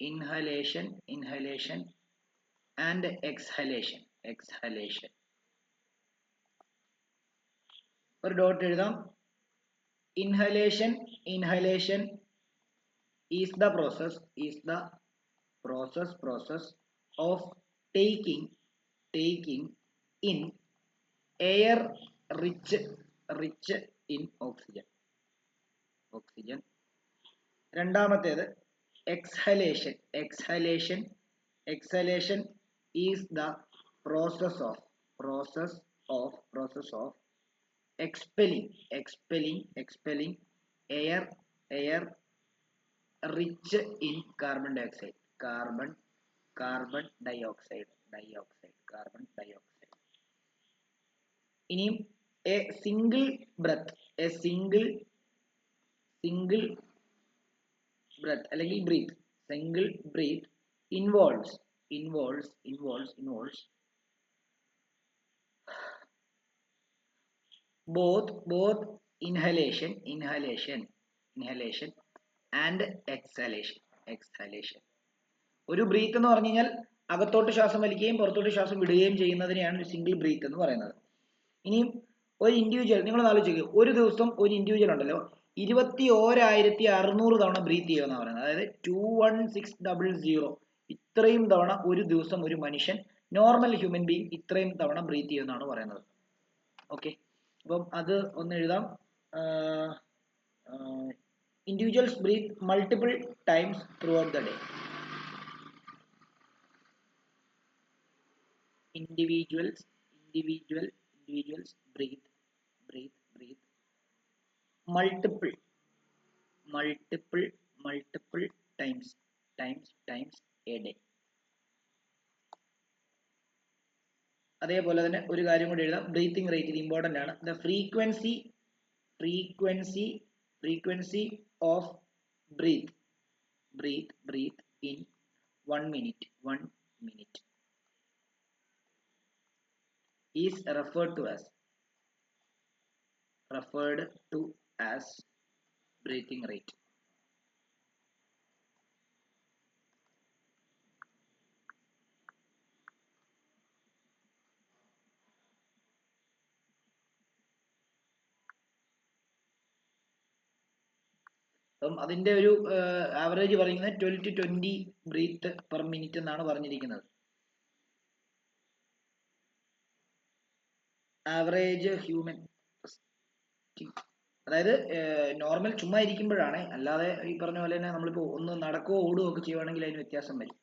Inhalation and exhalation. ഒരു ഡോട്ട് എഴുതാം. Inhalation is the process of taking in air rich in oxygen. രണ്ടാമത്തേത് exhalation is the process of expelling air rich in carbon dioxide. ഇനിയും a single breath അല്ലെങ്കിൽ breath involves both inhalation and exhalation. ഒരു breath എന്ന് പറഞ്ഞു കഴിഞ്ഞാൽ അകത്തോട്ട് ശ്വാസം വലിക്കുകയും പുറത്തോട്ട് ശ്വാസം വിടുകയും ചെയ്യുന്നതിനെയാണ് ഒരു സിംഗിൾ ബ്രീത്ത് എന്ന് പറയുന്നത്. ഇനിയും ഒരു ഇൻഡിവിജ്വൽ, നിങ്ങൾ ആലോചിക്കുക, ഒരു ദിവസം ഒരു ഇൻഡിവിജ്വൽ ഉണ്ടല്ലോ 21,600 തവണ ബ്രീത്ത് ചെയ്യുമെന്നാണ് പറയുന്നത്. അതായത് 21600 ഇത്രയും തവണ ഒരു ദിവസം ഒരു മനുഷ്യൻ, നോർമൽ ഹ്യൂമൻ ബീങ് ഇത്രയും തവണ ബ്രീത്ത് ചെയ്യുമെന്നാണ് പറയുന്നത്. ഓക്കെ, അപ്പം അത് ഒന്ന് എഴുതാം. Individuals breathe multiple times throughout the day. Individuals breathe multiple times a day. അതേപോലെ തന്നെ ഒരു കാര്യം കൂടി എഴുതാം. ബ്രീത്തിങ് റേറ്റ്, ഇത് ഇമ്പോർട്ടന്റ് ആണ്. The frequency of breathe in 1 minute is referred to as breathing rate. അപ്പം അതിന്റെ ഒരു ആവറേജ് പറയുന്നത് 12 to 20 ബ്രീത്ത് പെർ മിനിറ്റ് എന്നാണ് പറഞ്ഞിരിക്കുന്നത്. ആവറേജ് ഹ്യൂമൻ, അതായത് നോർമൽ ചുമ്മാ ഇരിക്കുമ്പോഴാണ്, അല്ലാതെ ഈ പറഞ്ഞ പോലെ തന്നെ നമ്മളിപ്പോ ഒന്ന് നടക്കുകയോ ഓടുകയോ ഒക്കെ ചെയ്യുവാണെങ്കിൽ അതിന് വ്യത്യാസം വരും.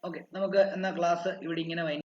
ഓക്കെ, നമുക്ക് എന്നാ ക്ലാസ് ഇവിടെ ഇങ്ങനെ